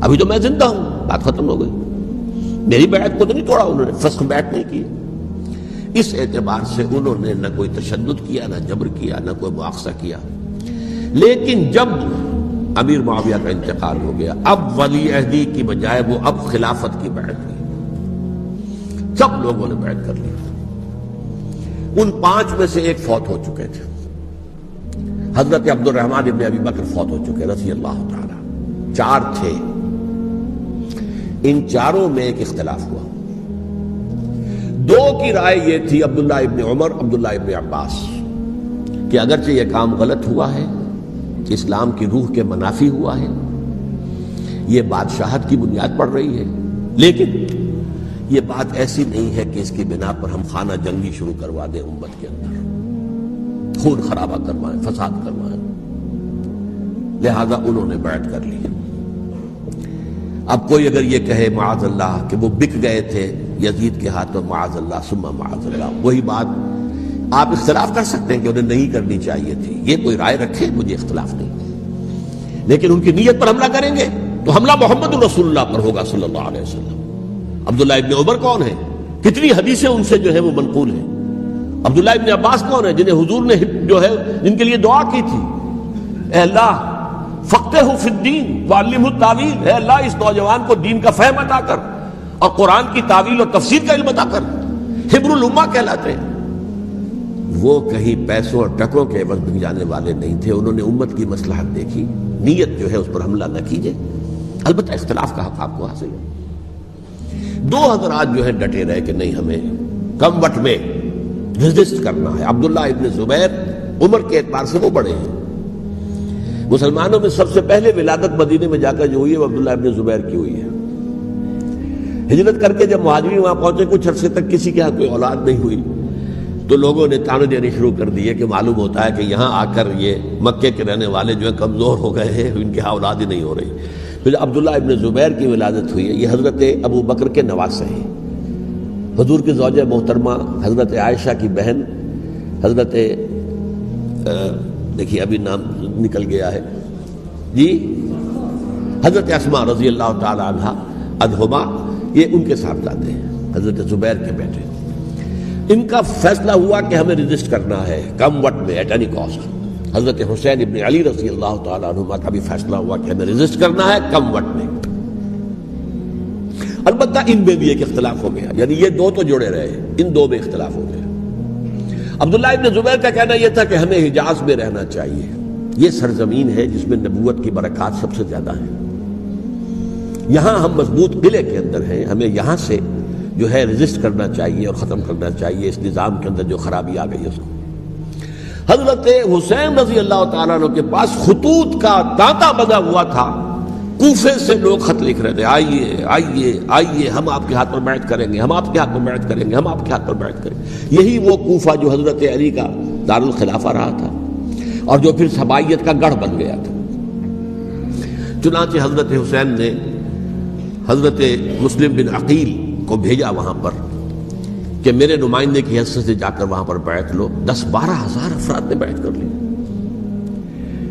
ابھی تو میں زندہ ہوں، بات ختم ہو گئی، میری بیعت کو تو نہیں توڑا انہوں نے، فسخ بیعت نہیں کی۔ اس اعتبار سے انہوں نے نہ کوئی تشدد کیا، نہ جبر کیا، نہ کوئی مواخذہ کیا۔ لیکن جب امیر معاویہ کا انتقال ہو گیا، اب ولی عہدی کی بجائے وہ اب خلافت کی بیعت ہوئی، سب لوگوں نے بیعت کر لی۔ ان 5 میں سے ایک فوت ہو چکے تھے، حضرت عبد الرحمن ابن ابی بکر فوت ہو چکے رضی اللہ تعالی۔ 4 تھے، ان 4 میں ایک اختلاف ہوا۔ 2 کی رائے یہ تھی، عبداللہ ابن عمر، عبداللہ ابن عباس، کہ اگرچہ یہ کام غلط ہوا ہے اسلام کی روح کے منافی ہوا ہے، یہ بادشاہت کی بنیاد پڑ رہی ہے، لیکن یہ بات ایسی نہیں ہے کہ اس کی بنا پر ہم خانہ جنگی شروع کروا دیں، امت کے اندر خون خرابہ کروائیں، فساد کروائیں۔ لہذا انہوں نے بیعت کر لی۔ اب کوئی اگر یہ کہے معاذ اللہ کہ وہ بک گئے تھے یزید کے ہاتھوں، معاذ اللہ ثم معاذ اللہ، وہی بات آپ اختلاف کر سکتے ہیں کہ انہیں نہیں کرنی چاہیے تھی، یہ کوئی رائے رکھے، مجھے اختلاف نہیں، لیکن ان کی نیت پر حملہ کریں گے تو حملہ محمد الرسول اللہ پر ہوگا صلی اللہ علیہ وسلم۔ عبداللہ ابن عمر کون ہے؟ کتنی حدیثیں ان سے جو ہے وہ منقول ہیں۔ عبداللہ ابن عباس کون ہے؟ جنہیں حضور نے جو ہے جن کے لیے دعا کی تھی، اے اللہ فقہہ فی الدین وعلمہ التاویل، اے اللہ اس نوجوان کو دین کا فہم عطا کر اور قرآن کی تعویل اور تفسیر کا علم عطا کر، حبر الامہ کہلاتے ہیں۔ وہ کہیں پیسوں اور ٹکوں کے عوض بک جانے والے نہیں تھے، انہوں نے امت کی مصلحت دیکھی، نیت جو ہے اس پر حملہ نہ کیجیے، البتہ اختلاف کا حق آپ کو حاصل ہے۔ دو حضرات جو ہے ڈٹے رہے کہ نہیں، ہمیں کم وٹ میں ریزسٹ کرنا ہے۔ عبداللہ ابن زبیر عمر کے اعتبار سے وہ بڑے ہیں، مسلمانوں میں سب سے پہلے ولادت مدینے میں جا کر جو ہوئی ہے وہ عبداللہ ابن زبیر کی ہوئی ہے۔ ہجرت کر کے جب مہاجرین وہاں پہنچے، کچھ عرصے تک کسی کے ہاں کوئی اولاد نہیں ہوئی، تو لوگوں نے تانے دینے شروع کر دیے کہ معلوم ہوتا ہے کہ یہاں آ کر یہ مکے کے رہنے والے جو ہیں کمزور ہو گئے ہیں، ان کے ہاں اولاد ہی نہیں ہو رہی۔ پھر عبداللہ ابن زبیر کی ولادت ہوئی ہے، یہ حضرت ابو بکر کے نواسے ہیں، حضور کی زوجہ محترمہ حضرت عائشہ کی بہن، حضرت دیکھیے ابھی نام نکل گیا ہے جی، حضرت اسماء رضی اللہ تعالی عنہا عنہما، یہ ان کے صاحبزادے ہیں، حضرت زبیر کے بیٹے۔ ان کا فیصلہ ہوا کہ ہمیں ریزسٹ کرنا ہے کم وٹ میں، ایٹ اینی کاسٹ۔ حضرت حسین ابن علی رضی اللہ تعالی عنہما کا بھی فیصلہ ہوا کہ ہمیں ریزسٹ کرنا ہے کم وٹ میں۔ البتہ ان میں بھی ایک اختلاف ہو گیا، یعنی یہ دو تو جڑے رہے، ان دو میں اختلاف ہو گیا۔ عبداللہ ابن زبیر کا کہنا یہ تھا کہ ہمیں حجاز میں رہنا چاہیے، یہ سرزمین ہے جس میں نبوت کی برکات سب سے زیادہ ہیں، یہاں ہم مضبوط قلعے کے اندر ہیں، ہمیں یہاں سے جو ہے ریزسٹ کرنا چاہیے اور ختم کرنا چاہیے اس نظام کے اندر جو خرابی آ گئی اس کو۔ حضرت حسین رضی اللہ تعالیٰ عنہ کے پاس خطوط کا تانتا بنا ہوا تھا، کوفے سے لوگ خط لکھ رہے تھے، آئیے آئیے آئیے، ہم آپ کے ہاتھ پر بیعت کریں گے، ہم آپ کے ہاتھ پر بیعت کریں گے، ہم آپ کے ہاتھ پر بیعت کریں گے۔ یہی وہ کوفہ جو حضرت علی کا دارالخلافہ رہا تھا اور جو پھر سبائیت کا گڑھ بن گیا تھا۔ چنانچہ حضرت حسین نے حضرت مسلم بن عقیل کو بھیجا وہاں پر کہ میرے نمائندے کی حیثیت سے جا کر وہاں پر بیعت لو۔ 10-12 ہزار افراد نے بیعت کر لی،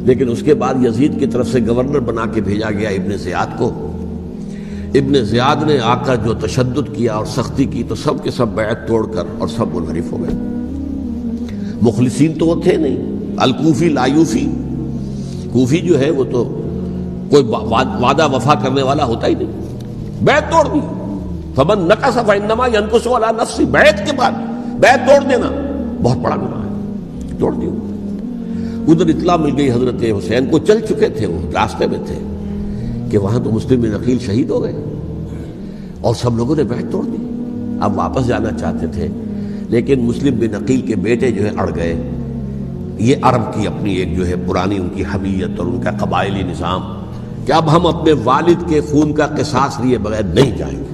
لیکن اس کے بعد یزید کی طرف سے گورنر بنا کے بھیجا گیا ابن زیاد کو۔ ابن زیاد نے آ کر جو تشدد کیا اور سختی کی تو سب کے سب بیعت توڑ کر اور سب منحرف ہو گئے۔ مخلصین تو وہ تھے نہیں، الکوفی لایوفی، کوفی جو ہے وہ تو کوئی وعدہ وفا کرنے والا ہوتا ہی نہیں، بیعت توڑ دی۔ فمن نقص فانما ينقص على نفسه، بیعت کے بعد بیعت توڑ دینا بہت بڑا گناہ ہے، توڑ دی۔ ادھر اطلاع مل گئی حضرت حسین کو، چل چکے تھے وہ، راستے میں تھے کہ وہاں تو مسلم بن عقیل شہید ہو گئے اور سب لوگوں نے بیعت توڑ دی۔ اب واپس جانا چاہتے تھے، لیکن مسلم بن عقیل کے بیٹے جو ہے اڑ گئے۔ یہ عرب کی اپنی ایک جو ہے پرانی ان کی حمیت اور ان کا قبائلی نظام کہ اب ہم اپنے والد کے خون کا قصاص لیے بغیر نہیں جائیں گے۔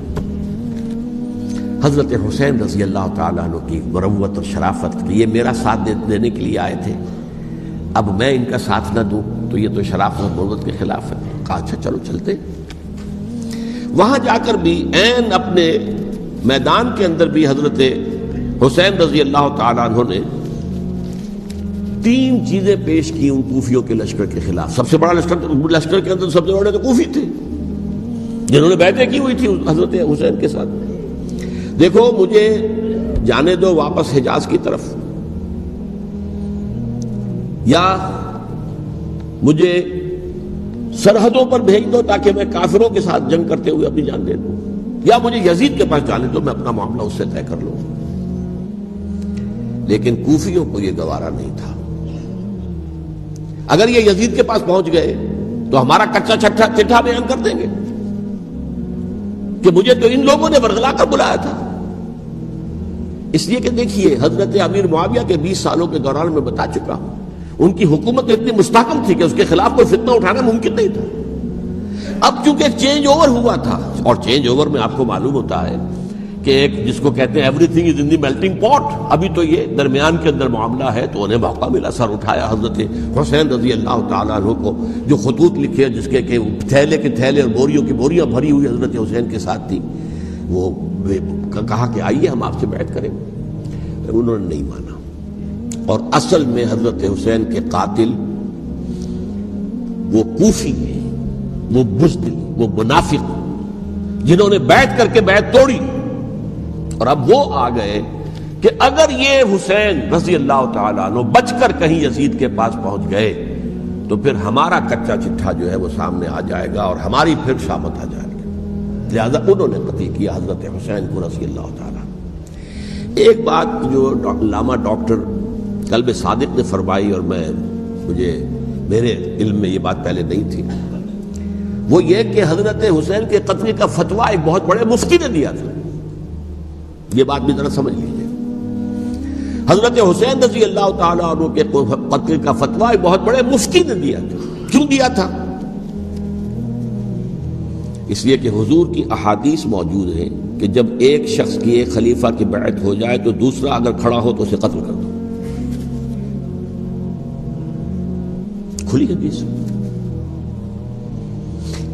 حضرت حسین رضی اللہ تعالیٰ عنہ کی مروت اور شرافت کہ یہ میرا ساتھ دینے کے لیے آئے تھے، اب میں ان کا ساتھ نہ دوں تو یہ تو شرافت اور مروت کے خلاف ہے۔ کہا اچھا چلو چلتے۔ وہاں جا کر بھی عین اپنے میدان کے اندر بھی حضرت حسین رضی اللہ تعالیٰ عنہ نے 3 چیزیں پیش کی ان کوفیوں کے لشکر کے خلاف۔ سب سے بڑا لشکر کے اندر سب سے بڑے تو کوفی تھے جنہوں نے بیعتیں کی ہوئی تھی حضرت حسین کے ساتھ۔ دیکھو مجھے جانے دو واپس حجاز کی طرف، یا مجھے سرحدوں پر بھیج دو تاکہ میں کافروں کے ساتھ جنگ کرتے ہوئے اپنی جان دے دوں، یا مجھے یزید کے پاس جانے دو، میں اپنا معاملہ اس سے طے کر لوں۔ لیکن کوفیوں کو یہ گوارا نہیں تھا۔ اگر یہ یزید کے پاس پہنچ گئے تو ہمارا کچا چٹھا بیان کر دیں گے کہ مجھے تو ان لوگوں نے ورغلا کر بلایا تھا۔ اس لیے کہ دیکھیے حضرت امیر معاویہ کے 20 سالوں کے دوران میں بتا چکا ہوں، ان کی حکومت اتنی مستحکم تھی کہ اس کے خلاف کوئی فتنہ اٹھانا ممکن نہیں تھا. اب چونکہ چینج اوور ہوا تھا، اور چینج اوور میں آپ کو معلوم ہوتا ہے کہ ایک جس کو کہتے ہیں every thing is in the melting پاٹ، ابھی تو یہ درمیان کے اندر معاملہ ہے، تو انہیں موقع ملا، سر اٹھایا حضرت حسین رضی اللہ تعالیٰ عنہ کو، جو خطوط لکھے جس کے کہ تھیلے کے تھیلے اور بوریوں کی بوریاں بھری ہوئی حضرت حسین کے ساتھ تھی، وہ کہا کہ آئیے ہم آپ سے بیعت کریں. انہوں نے نہیں مانا. اور اصل میں حضرت حسین کے قاتل وہ کوفی ہیں، وہ بزدل، وہ منافق، جنہوں نے بیعت کر کے بیعت توڑی. اور اب وہ آ گئے کہ اگر یہ حسین رضی اللہ تعالیٰ عنہ بچ کر کہیں یزید کے پاس پہنچ گئے تو پھر ہمارا کچا چٹھا جو ہے وہ سامنے آ جائے گا اور ہماری پھر شامت آ جائے گی. لہذا انہوں نے قتل کیا حضرت حسین کو رضی اللہ تعالیٰ. ایک بات جو علامہ ڈاکٹر قلب صادق نے فرمائی، اور میرے علم میں یہ بات پہلے نہیں تھی، وہ یہ کہ حضرت حسین کے قتل کا فتویٰ ایک بہت بڑے مفتی نے دیا تھا. یہ بات بھی ذرا سمجھ لیجیے. حضرت حسین رضی اللہ تعالیٰ عنہ کے قتل کا فتویٰ ایک بہت بڑے مفتی نے دیا تھا. کیوں دیا تھا؟ اس لیے کہ حضور کی احادیث موجود ہیں کہ جب ایک شخص کی ایک خلیفہ کی بیعت ہو جائے تو دوسرا اگر کھڑا ہو تو اسے قتل کر دو. کھلی حدیث.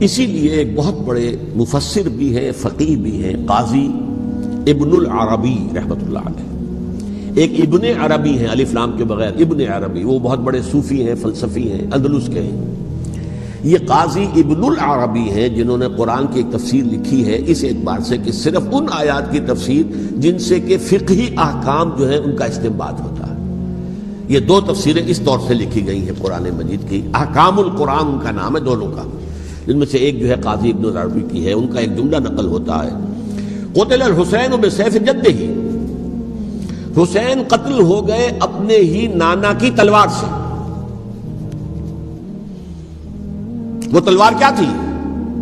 اسی لیے ایک بہت بڑے مفسر بھی ہیں، فقیہ بھی ہیں، قاضی ابن العربی رحمۃ اللہ علیہ. ایک ابن عربی ہیں الف لام کے بغیر، ابن عربی، وہ بہت بڑے صوفی ہیں، فلسفی ہیں، اندلس کے ہیں. یہ قاضی ابن العربی ہیں جنہوں نے قرآن کی ایک تفسیر لکھی ہے اس اعتبار سے کہ صرف ان آیات کی تفسیر جن سے کہ فقہی احکام جو ہیں ان کا استنباط ہوتا ہے. یہ دو تفسیریں اس طور سے لکھی گئی ہیں قرآن مجید کی. احکام القرآن ان کا نام ہے دونوں کا، جن میں سے ایک جو ہے قاضی ابن العربی کی ہے. ان کا ایک جملہ نقل ہوتا ہے، قتل الحسین بسیف جدہ، حسین قتل ہو گئے اپنے ہی نانا کی تلوار سے. وہ تلوار کیا تھی؟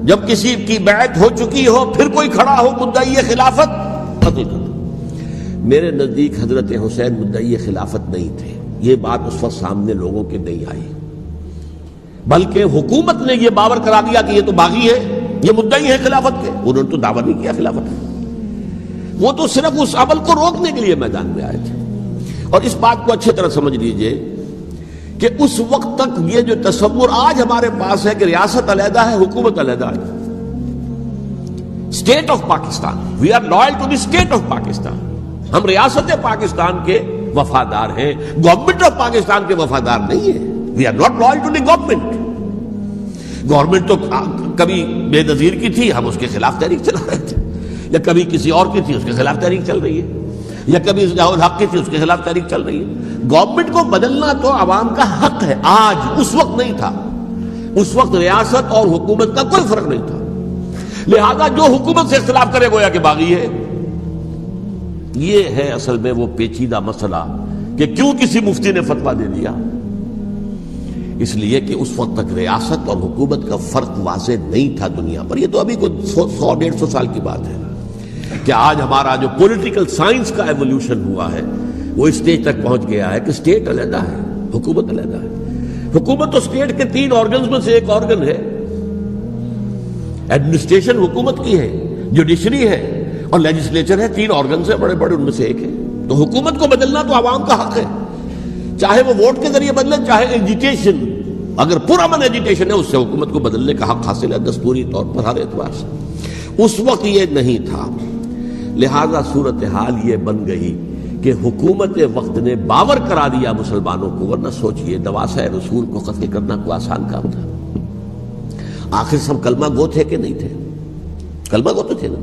جب کسی کی بیعت ہو چکی ہو پھر کوئی کھڑا ہو مدعی خلافت، قتل کر دو. میرے نزدیک حضرت حسین مدعی خلافت نہیں تھے. یہ بات اس وقت سامنے لوگوں کے نہیں آئی، بلکہ حکومت نے یہ باور کرا دیا کہ یہ تو باغی ہے، یہ مدعی ہے خلافت کے. انہوں نے تو دعویٰ نہیں کیا خلافت کا، وہ تو صرف اس عمل کو روکنے کے لیے میدان میں آئے تھے. اور اس بات کو اچھی طرح سمجھ لیجئے کہ اس وقت تک یہ جو تصور آج ہمارے پاس ہے کہ ریاست علیحدہ ہے، حکومت علیحدہ ہے. State of Pakistan, we are loyal to the state of Pakistan. ہم ریاست پاکستان کے وفادار ہیں، گورنمنٹ آف پاکستان کے وفادار نہیں ہیں. We are not loyal to the government. Government تو کبھی بے نظیر کی تھی، ہم اس کے خلاف تحریک چلا رہے تھے، یا کبھی کسی اور کی تھی اس کے خلاف تحریک چل رہی ہے، یا کبھی ضیاء الحق کی تھی اس کے خلاف تحریک چل رہی ہے. گورنمنٹ کو بدلنا تو عوام کا حق ہے. آج اس وقت نہیں تھا. اس وقت ریاست اور حکومت کا کوئی فرق نہیں تھا. لہذا جو حکومت سے اختلاف کرے گویا کہ باغی ہے. یہ ہے اصل میں وہ پیچیدہ مسئلہ کہ کیوں کسی مفتی نے فتویٰ دے دیا. اس لیے کہ اس وقت تک ریاست اور حکومت کا فرق واضح نہیں تھا دنیا پر. یہ تو ابھی کوئی 100-150 سال کی بات ہے کہ آج ہمارا جو پولیٹیکل سائنس کا ایولیوشن ہوا ہے وہ اسٹیج تک پہنچ گیا ہے کہ اسٹیٹ علیحدہ ہے، حکومت علیحدہ ہے. حکومت تو اسٹیٹ کے 3 آرگنز میں سے ایک آرگن ہے. ایڈمنسٹریشن حکومت کی ہے، جوڈیشری ہے اور لیجسلیچر ہے. 3 آرگنز ہیں بڑے بڑے، ان میں سے ایک ہے. تو حکومت کو بدلنا تو عوام کا حق ہے، چاہے وہ ووٹ کے ذریعے بدلے، چاہے ایجیٹیشن. اگر پرامن ایجیٹیشن ہے اس سے حکومت کو بدلنے کا حق حاصل ہے دستوری طور پر ہر اعتبار سے. اس وقت یہ نہیں تھا. لہذا صورتحال یہ بن گئی کہ حکومت وقت نے باور کرا دیا مسلمانوں کو. ورنہ سوچئے نواسہ رسول کو قتل کرنا کوئی آسان کام تھا. آخر سب کلمہ گو تھے کہ نہیں تھے؟ کلمہ گو تو تھے نا،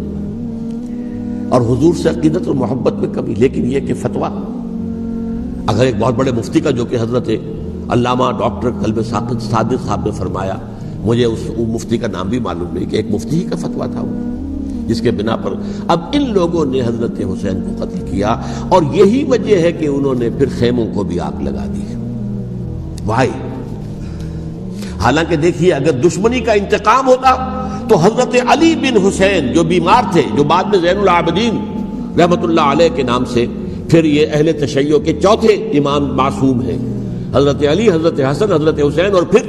اور حضور سے عقیدت اور محبت میں کمی. لیکن یہ کہ فتویٰ اگر ایک بہت بڑے مفتی کا، جو کہ حضرت علامہ ڈاکٹر قلب صادق صاحب نے فرمایا، مجھے اس مفتی کا نام بھی معلوم نہیں، کہ ایک مفتی ہی کا فتویٰ تھا وہ، جس کے بنا پر اب ان لوگوں نے حضرت حسین کو قتل کیا. اور یہی وجہ ہے کہ انہوں نے پھر خیموں کو بھی آگ لگا دی. وائی؟ حالانکہ دیکھیے اگر دشمنی کا انتقام ہوتا تو حضرت علی بن حسین جو بیمار تھے، جو بعد میں زین العابدین رحمت اللہ علیہ کے نام سے پھر یہ اہل تشیع کے چوتھے امام معصوم ہیں، حضرت علی، حضرت حسن، حضرت حسین، اور پھر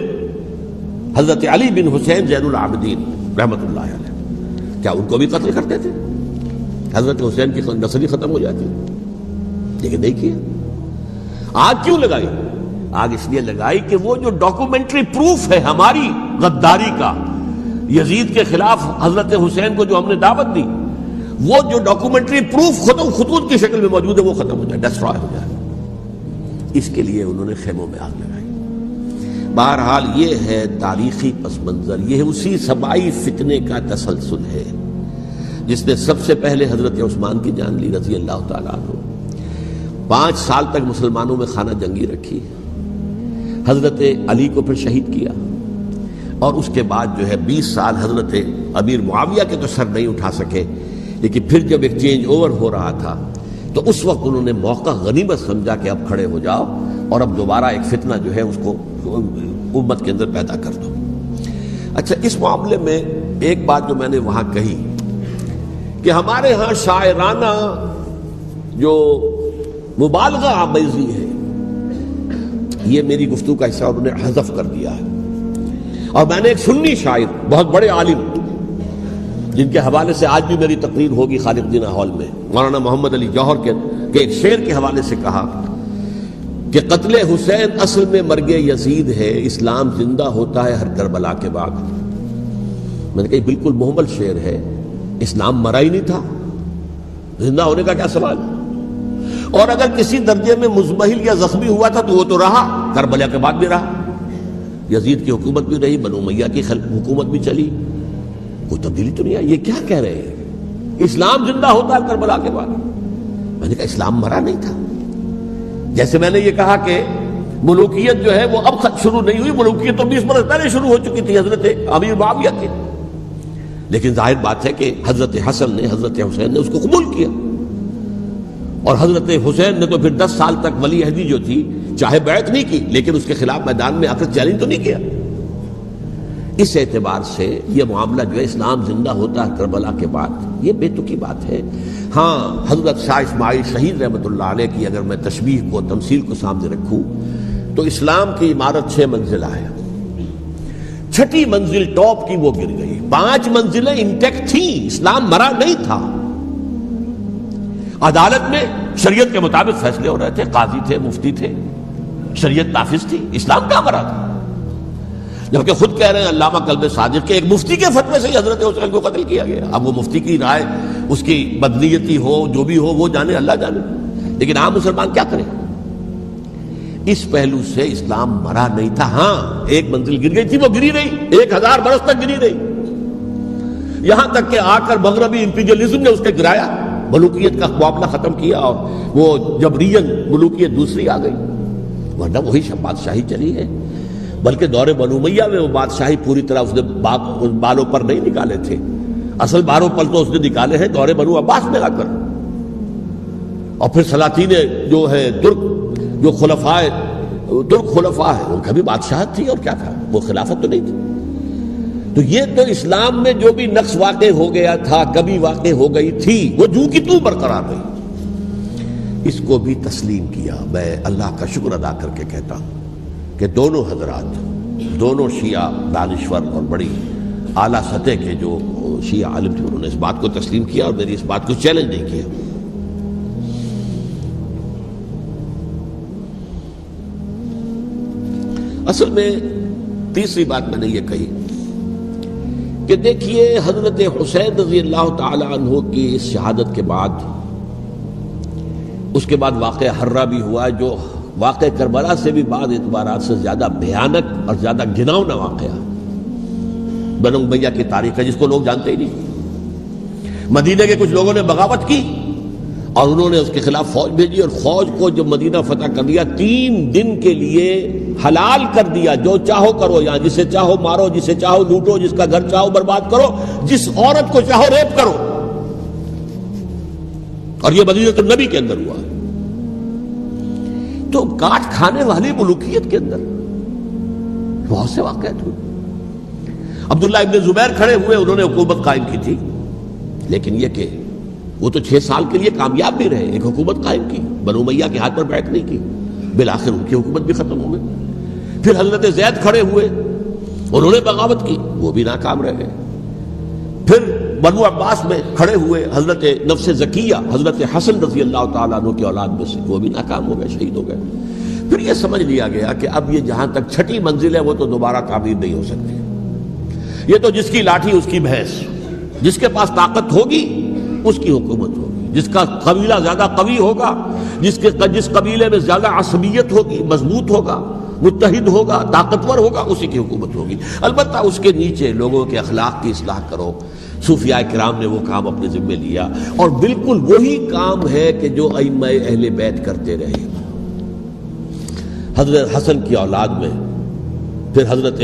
حضرت علی بن حسین زین العابدین رحمۃ اللہ علیہ، کیا ان کو بھی قتل کرتے تھے؟ حضرت حسین کی نسل ہی ختم ہو جاتی، لیکن نہیں کیا۔ آگ کیوں لگائی؟ آگ اس لیے لگائی کہ وہ جو ڈاکومنٹری پروف ہے ہماری غداری کا، یزید کے خلاف حضرت حسین کو جو ہم نے دعوت دی، وہ جو ڈاکومنٹری پروف خطوط کی شکل میں موجود ہے وہ ختم ہو جائے، ڈسٹرائے ہو جائے۔ اس کے لیے انہوں نے خیموں میں آگ لگائی۔ بہرحال یہ ہے تاریخی پس منظر، یہ اسی سبائی فتنے کا تسلسل ہے جس نے سب سے پہلے حضرت عثمان کی جان لی رضی اللہ تعالیٰ عنہ۔ 5 سال تک مسلمانوں میں خانہ جنگی رکھی، حضرت علی کو پھر شہید کیا، اور اس کے بعد جو ہے 20 سال حضرت امیر معاویہ کے تو سر نہیں اٹھا سکے، لیکن پھر جب ایک چینج اوور ہو رہا تھا تو اس وقت انہوں نے موقع غنیمت سمجھا کہ اب کھڑے ہو جاؤ اور اب دوبارہ ایک فتنہ جو ہے اس کو امت کے اندر پیدا کر دو۔ اچھا، اس معاملے میں ایک بات جو میں نے وہاں کہی کہ ہمارے ہاں شاعرانہ جو مبالغہ آمیزی ہے، یہ میری گفتگو کا حصہ انہوں نے حذف کر دیا ہے، اور میں نے ایک سنی شاعر، بہت بڑے عالم، جن کے حوالے سے آج بھی میری تقریر ہوگی خالق جناح ہال میں، مولانا محمد علی جوہر کے ایک شعر کے حوالے سے کہا کہ قتل حسین اصل میں مرگ یزید ہے، اسلام زندہ ہوتا ہے ہر کربلا کے بعد۔ میں نے کہا بالکل محمل شعر ہے، اسلام مرا ہی نہیں تھا، زندہ ہونے کا کیا سوال؟ اور اگر کسی درجے میں مزمحل یا زخمی ہوا تھا تو وہ تو رہا، کربلا کے بعد بھی رہا، یزید کی حکومت بھی رہی، بنو امیہ کی حکومت بھی چلی، کوئی تبدیلی تو نہیں آئی۔ یہ کیا کہہ رہے ہیں؟ اسلام زندہ ہوتا ہے کربلا کے بعد؟ میں نے کہا اسلام مرا نہیں تھا۔ جیسے میں نے یہ کہا کہ ملوکیت جو ہے وہ اب شروع نہیں ہوئی، ملوکیت تو 20 برس پہلے شروع ہو چکی تھی حضرت امیر معاویہ کے، لیکن ظاہر بات ہے کہ حضرت حسن نے، حضرت حسین نے اس کو قبول کیا، اور حضرت حسین نے تو پھر 10 سال تک ولی عہدی جو تھی چاہے بیعت نہیں کی، لیکن اس کے خلاف میدان میں آ کر چیلنج تو نہیں کیا۔ اس اعتبار سے یہ معاملہ جو ہے اسلام زندہ ہوتا ہے کربلا کے بعد، یہ بے تکی بات ہے۔ ہاں، حضرت شاہ اسماعیل شہید رحمۃ اللہ علیہ کی اگر میں تشبیہ کو، تمثیل کو سامنے رکھوں تو اسلام کی عمارت 6 منزلہ ہے، 6ٹھی منزل ٹاپ کی وہ گر گئی، 5 منزلیں انٹیکٹ تھیں، اسلام مرا نہیں تھا۔ عدالت میں شریعت کے مطابق فیصلے ہو رہے تھے، قاضی تھے، مفتی تھے، شریعت نافذ تھی، اسلام کہاں مرا تھا؟ جبکہ خود کہہ رہے ہیں علامہ کلب صادق کے ایک مفتی کے فتوے سے ہی حضرت حسین کو قتل کیا گیا۔ اب وہ مفتی کی رائے، اس کی بدنیتی ہو، جو بھی ہو وہ جانے، اللہ جانے، لیکن عام مسلمان کیا کرے؟ اس پہلو سے اسلام مرا نہیں تھا۔ ہاں، 1 منزل گر گئی تھی، وہ گری رہی، 1000 برس تک گری رہی، یہاں تک کہ آ کر مغربی امپیریلزم نے اس کے گرایا، ملوکیت کا معاملہ ختم کیا، اور وہ جبرین ملوکیت دوسری آ گئی، ورنہ وہی بادشاہی چلی ہے۔ بلکہ دور بنو امیہ میں وہ بادشاہی پوری طرح اس نے بالوں پر نہیں نکالے تھے، اصل باروں پر تو اس نے نکالے ہیں دور بنو عباس میں آ کر، اور پھر سلاطین جو ہے ترک، جو ترک خلفاء ہے، ان کا بھی بادشاہت تھی، اور کیا تھا، وہ خلافت تو نہیں تھی۔ تو یہ تو اسلام میں جو بھی نقص واقع ہو گیا تھا، کبھی واقع ہو گئی تھی، وہ جو کی تو برقرار رہی، اس کو بھی تسلیم کیا۔ میں اللہ کا شکر ادا کر کے کہتا ہوں کہ دونوں حضرات، دونوں شیعہ دانشور اور بڑی اعلیٰ سطح کے جو شیعہ عالم تھے، انہوں نے اس بات کو تسلیم کیا اور میری اس بات کو چیلنج نہیں کیا۔ اصل میں تیسری بات میں نے یہ کہی کہ دیکھیے حضرت حسین رضی اللہ تعالی عنہ کی اس شہادت کے بعد، اس کے بعد واقعہ حرہ بھی ہوا، جو واقع کربلا سے بھی بعض اعتبارات سے زیادہ بھیانک اور زیادہ گھناؤنا واقعہ بنو امیہ کی تاریخ ہے، جس کو لوگ جانتے ہی نہیں۔ مدینہ کے کچھ لوگوں نے بغاوت کی اور انہوں نے اس کے خلاف فوج بھیجی، اور فوج کو جب مدینہ فتح کر لیا، 3 دن کے لیے حلال کر دیا، جو چاہو کرو، یہاں جسے چاہو مارو، جسے چاہو لوٹو، جس کا گھر چاہو برباد کرو، جس عورت کو چاہو ریپ کرو، اور یہ مدینہ النبی کے اندر ہوا۔ تو کاٹ کھانے والی ملوکیت کے اندر بہت سے واقعات ہوئے۔ عبداللہ ابن زبیر کھڑے ہوئے، انہوں نے حکومت قائم کی تھی، لیکن یہ کہ وہ تو 6 سال کے لیے کامیاب بھی رہے، ایک حکومت قائم کی، بنو امیہ کے ہاتھ پر بیعت نہیں کی، بالآخر ان کی حکومت بھی ختم ہو گئی۔ پھر حضرت زید کھڑے ہوئے، انہوں نے بغاوت کی، وہ بھی ناکام رہ گئے۔ پھر بنو عباس میں کھڑے ہوئے حضرت نفس زکیہ، حضرت حسن رضی اللہ تعالیٰ عنہ کی اولاد میں سے، وہ بھی ناکام ہو گئے، شہید ہو گئے۔ پھر یہ سمجھ لیا گیا کہ اب یہ جہاں تک چھٹی منزل ہے وہ تو دوبارہ تعمیر نہیں ہو سکتی، یہ تو جس کی لاٹھی اس کی بھینس، جس کے پاس طاقت ہوگی اس کی حکومت ہوگی، جس کا قبیلہ زیادہ قوی ہوگا، جس قبیلے میں زیادہ عصبیت ہوگی، مضبوط ہوگا، متحد ہوگا، طاقتور ہوگا، اسی کی حکومت ہوگی۔ البتہ اس کے نیچے لوگوں کے اخلاق کی اصلاح کرو۔ صوفیاء کرام نے وہ کام اپنے ذمہ لیا، اور بالکل وہی کام ہے کہ جو ائمہ اہل بیت کرتے رہے۔ حضرت حسن کی اولاد میں پھر حضرت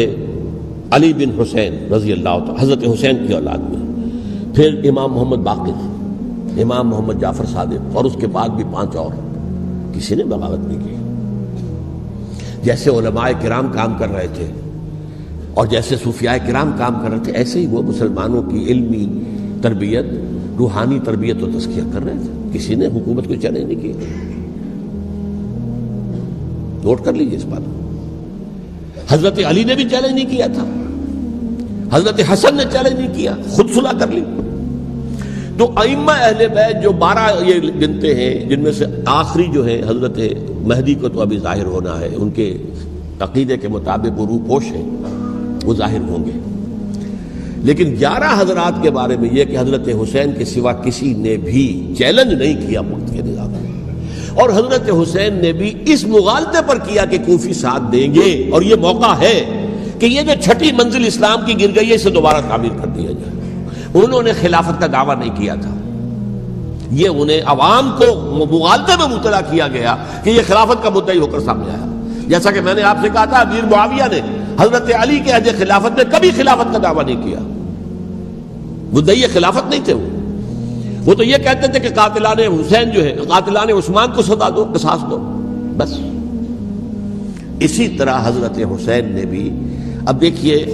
علی بن حسین رضی اللہ تعالی، حضرت حسین کی اولاد میں پھر امام محمد باقر، امام محمد جعفر صادق، اور اس کے بعد بھی 5 اور، کسی نے بغاوت نہیں کی۔ جیسے علماء کرام کام کر رہے تھے اور جیسے صوفیاء کرام کام کر رہے تھے، ایسے ہی وہ مسلمانوں کی علمی تربیت، روحانی تربیت و تزکیہ کر رہے تھے، کسی نے حکومت کو چیلنج نہیں کیا۔ نوٹ کر لیجیے اس بات کو۔ حضرت علی نے بھی چیلنج نہیں کیا تھا، حضرت حسن نے چیلنج نہیں کیا، خود صلح کر لی۔ تو ائمہ اہل بیت جو 12 یہ گنتے ہیں، جن میں سے آخری جو ہے حضرت مہدی کو تو ابھی ظاہر ہونا ہے، ان کے عقیدے کے مطابق وہ روح پوش ہیں، وہ ظاہر ہوں گے۔ لیکن 11 حضرات کے بارے میں یہ کہ حضرت حسین کے سوا کسی نے بھی چیلنج نہیں کیا وقت کے نظام میں، اور حضرت حسین نے بھی اس مغالطے پر کیا کہ کوفی ساتھ دیں گے، اور یہ موقع ہے کہ یہ جو چھٹی منزل اسلام کی گر گئی ہے اسے دوبارہ تعمیر کر دیا جائے۔ انہوں نے خلافت کا دعویٰ نہیں کیا تھا، یہ انہیں عوام کو مغالطے میں مبتلا کیا گیا کہ یہ خلافت کا مدعی ہو کر سامنے آیا۔ جیسا کہ میں نے آپ سے کہا تھا، امیر معاویہ نے حضرت علی کے عہد خلافت میں کبھی خلافت کا دعویٰ نہیں کیا، مدعی خلافت نہیں تھے وہ تو یہ کہتے تھے کہ قاتلان حسین جو ہے، قاتلان عثمان کو سزا دو، قصاص دو، بس۔ اسی طرح حضرت حسین نے بھی، اب دیکھیے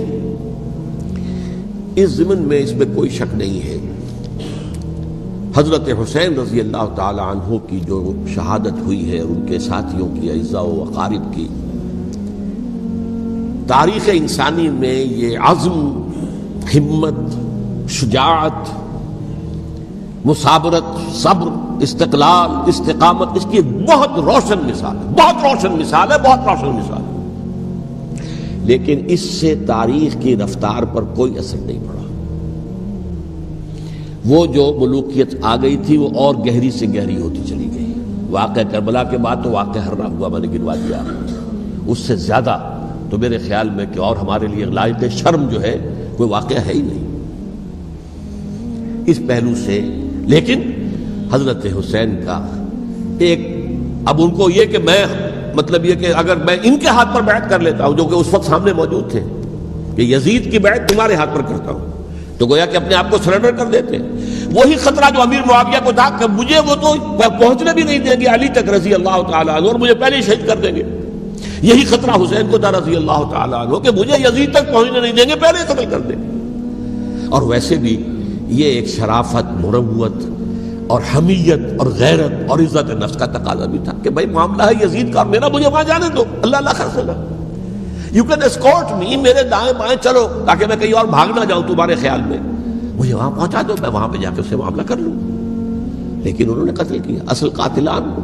اس ضمن میں اس میں کوئی شک نہیں ہے، حضرت حسین رضی اللہ تعالی عنہ کی جو شہادت ہوئی ہے، ان کے ساتھیوں کی، اعزاء و اقارب کی، تاریخ انسانی میں یہ عزم، ہمت، شجاعت، مثابرت، صبر، استقلال، استقامت، اس کی بہت روشن مثال ہے، بہت روشن مثال ہے، بہت روشن مثال ہے۔ لیکن اس سے تاریخ کی رفتار پر کوئی اثر نہیں پڑا۔ وہ جو ملوکیت آ گئی تھی وہ اور گہری سے گہری ہوتی چلی گئی۔ واقعہ کربلا کے بعد تو واقعہ ہررا ہوا، میں نے گنوا دیا، اس سے زیادہ تو میرے خیال میں کہ اور ہمارے لیے لائق شرم جو ہے کوئی واقعہ ہے ہی نہیں اس پہلو سے۔ لیکن حضرت حسین کا ایک، اب ان کو یہ کہ میں مطلب یہ کہ اگر میں ان کے ہاتھ پر بیعت کر لیتا ہوں، جو کہ اس وقت سامنے موجود تھے، کہ یزید کی بیعت تمہارے ہاتھ پر کرتا ہوں، تو گویا کہ اپنے آپ کو سرنڈر کر دیتے۔ وہی خطرہ جو امیر معاویہ کو تھا کہ مجھے وہ تو پہنچنے بھی نہیں دیں گے علی تک رضی اللہ تعالیٰ عنہ، اور مجھے پہلے ہی شہید کر دیں گے، یہی خطرہ حسین کو تھا رضی اللہ تعالیٰ عنہ کہ مجھے یزید تک پہنچنے نہیں دیں گے، پہلے ہی قتل کر دیں گے۔ اور ویسے بھی یہ ایک شرافت، مروت اور حمیت اور غیرت اور عزت نفس کا تقاضا بھی تھا کہ بھائی معاملہ ہے یزید کا، میرا مجھے وہاں جانے دو، اللہ اللہ خیر سے، یو کین اسکورٹ می، میرے دائیں بائیں چلو تاکہ میں کہیں اور بھاگ نہ جاؤں تمہارے خیال میں، مجھے وہاں پہنچا دو، میں وہاں پہ جا کے اس سے معاملہ کر لوں۔ لیکن انہوں نے قتل کیا، اصل قاتلان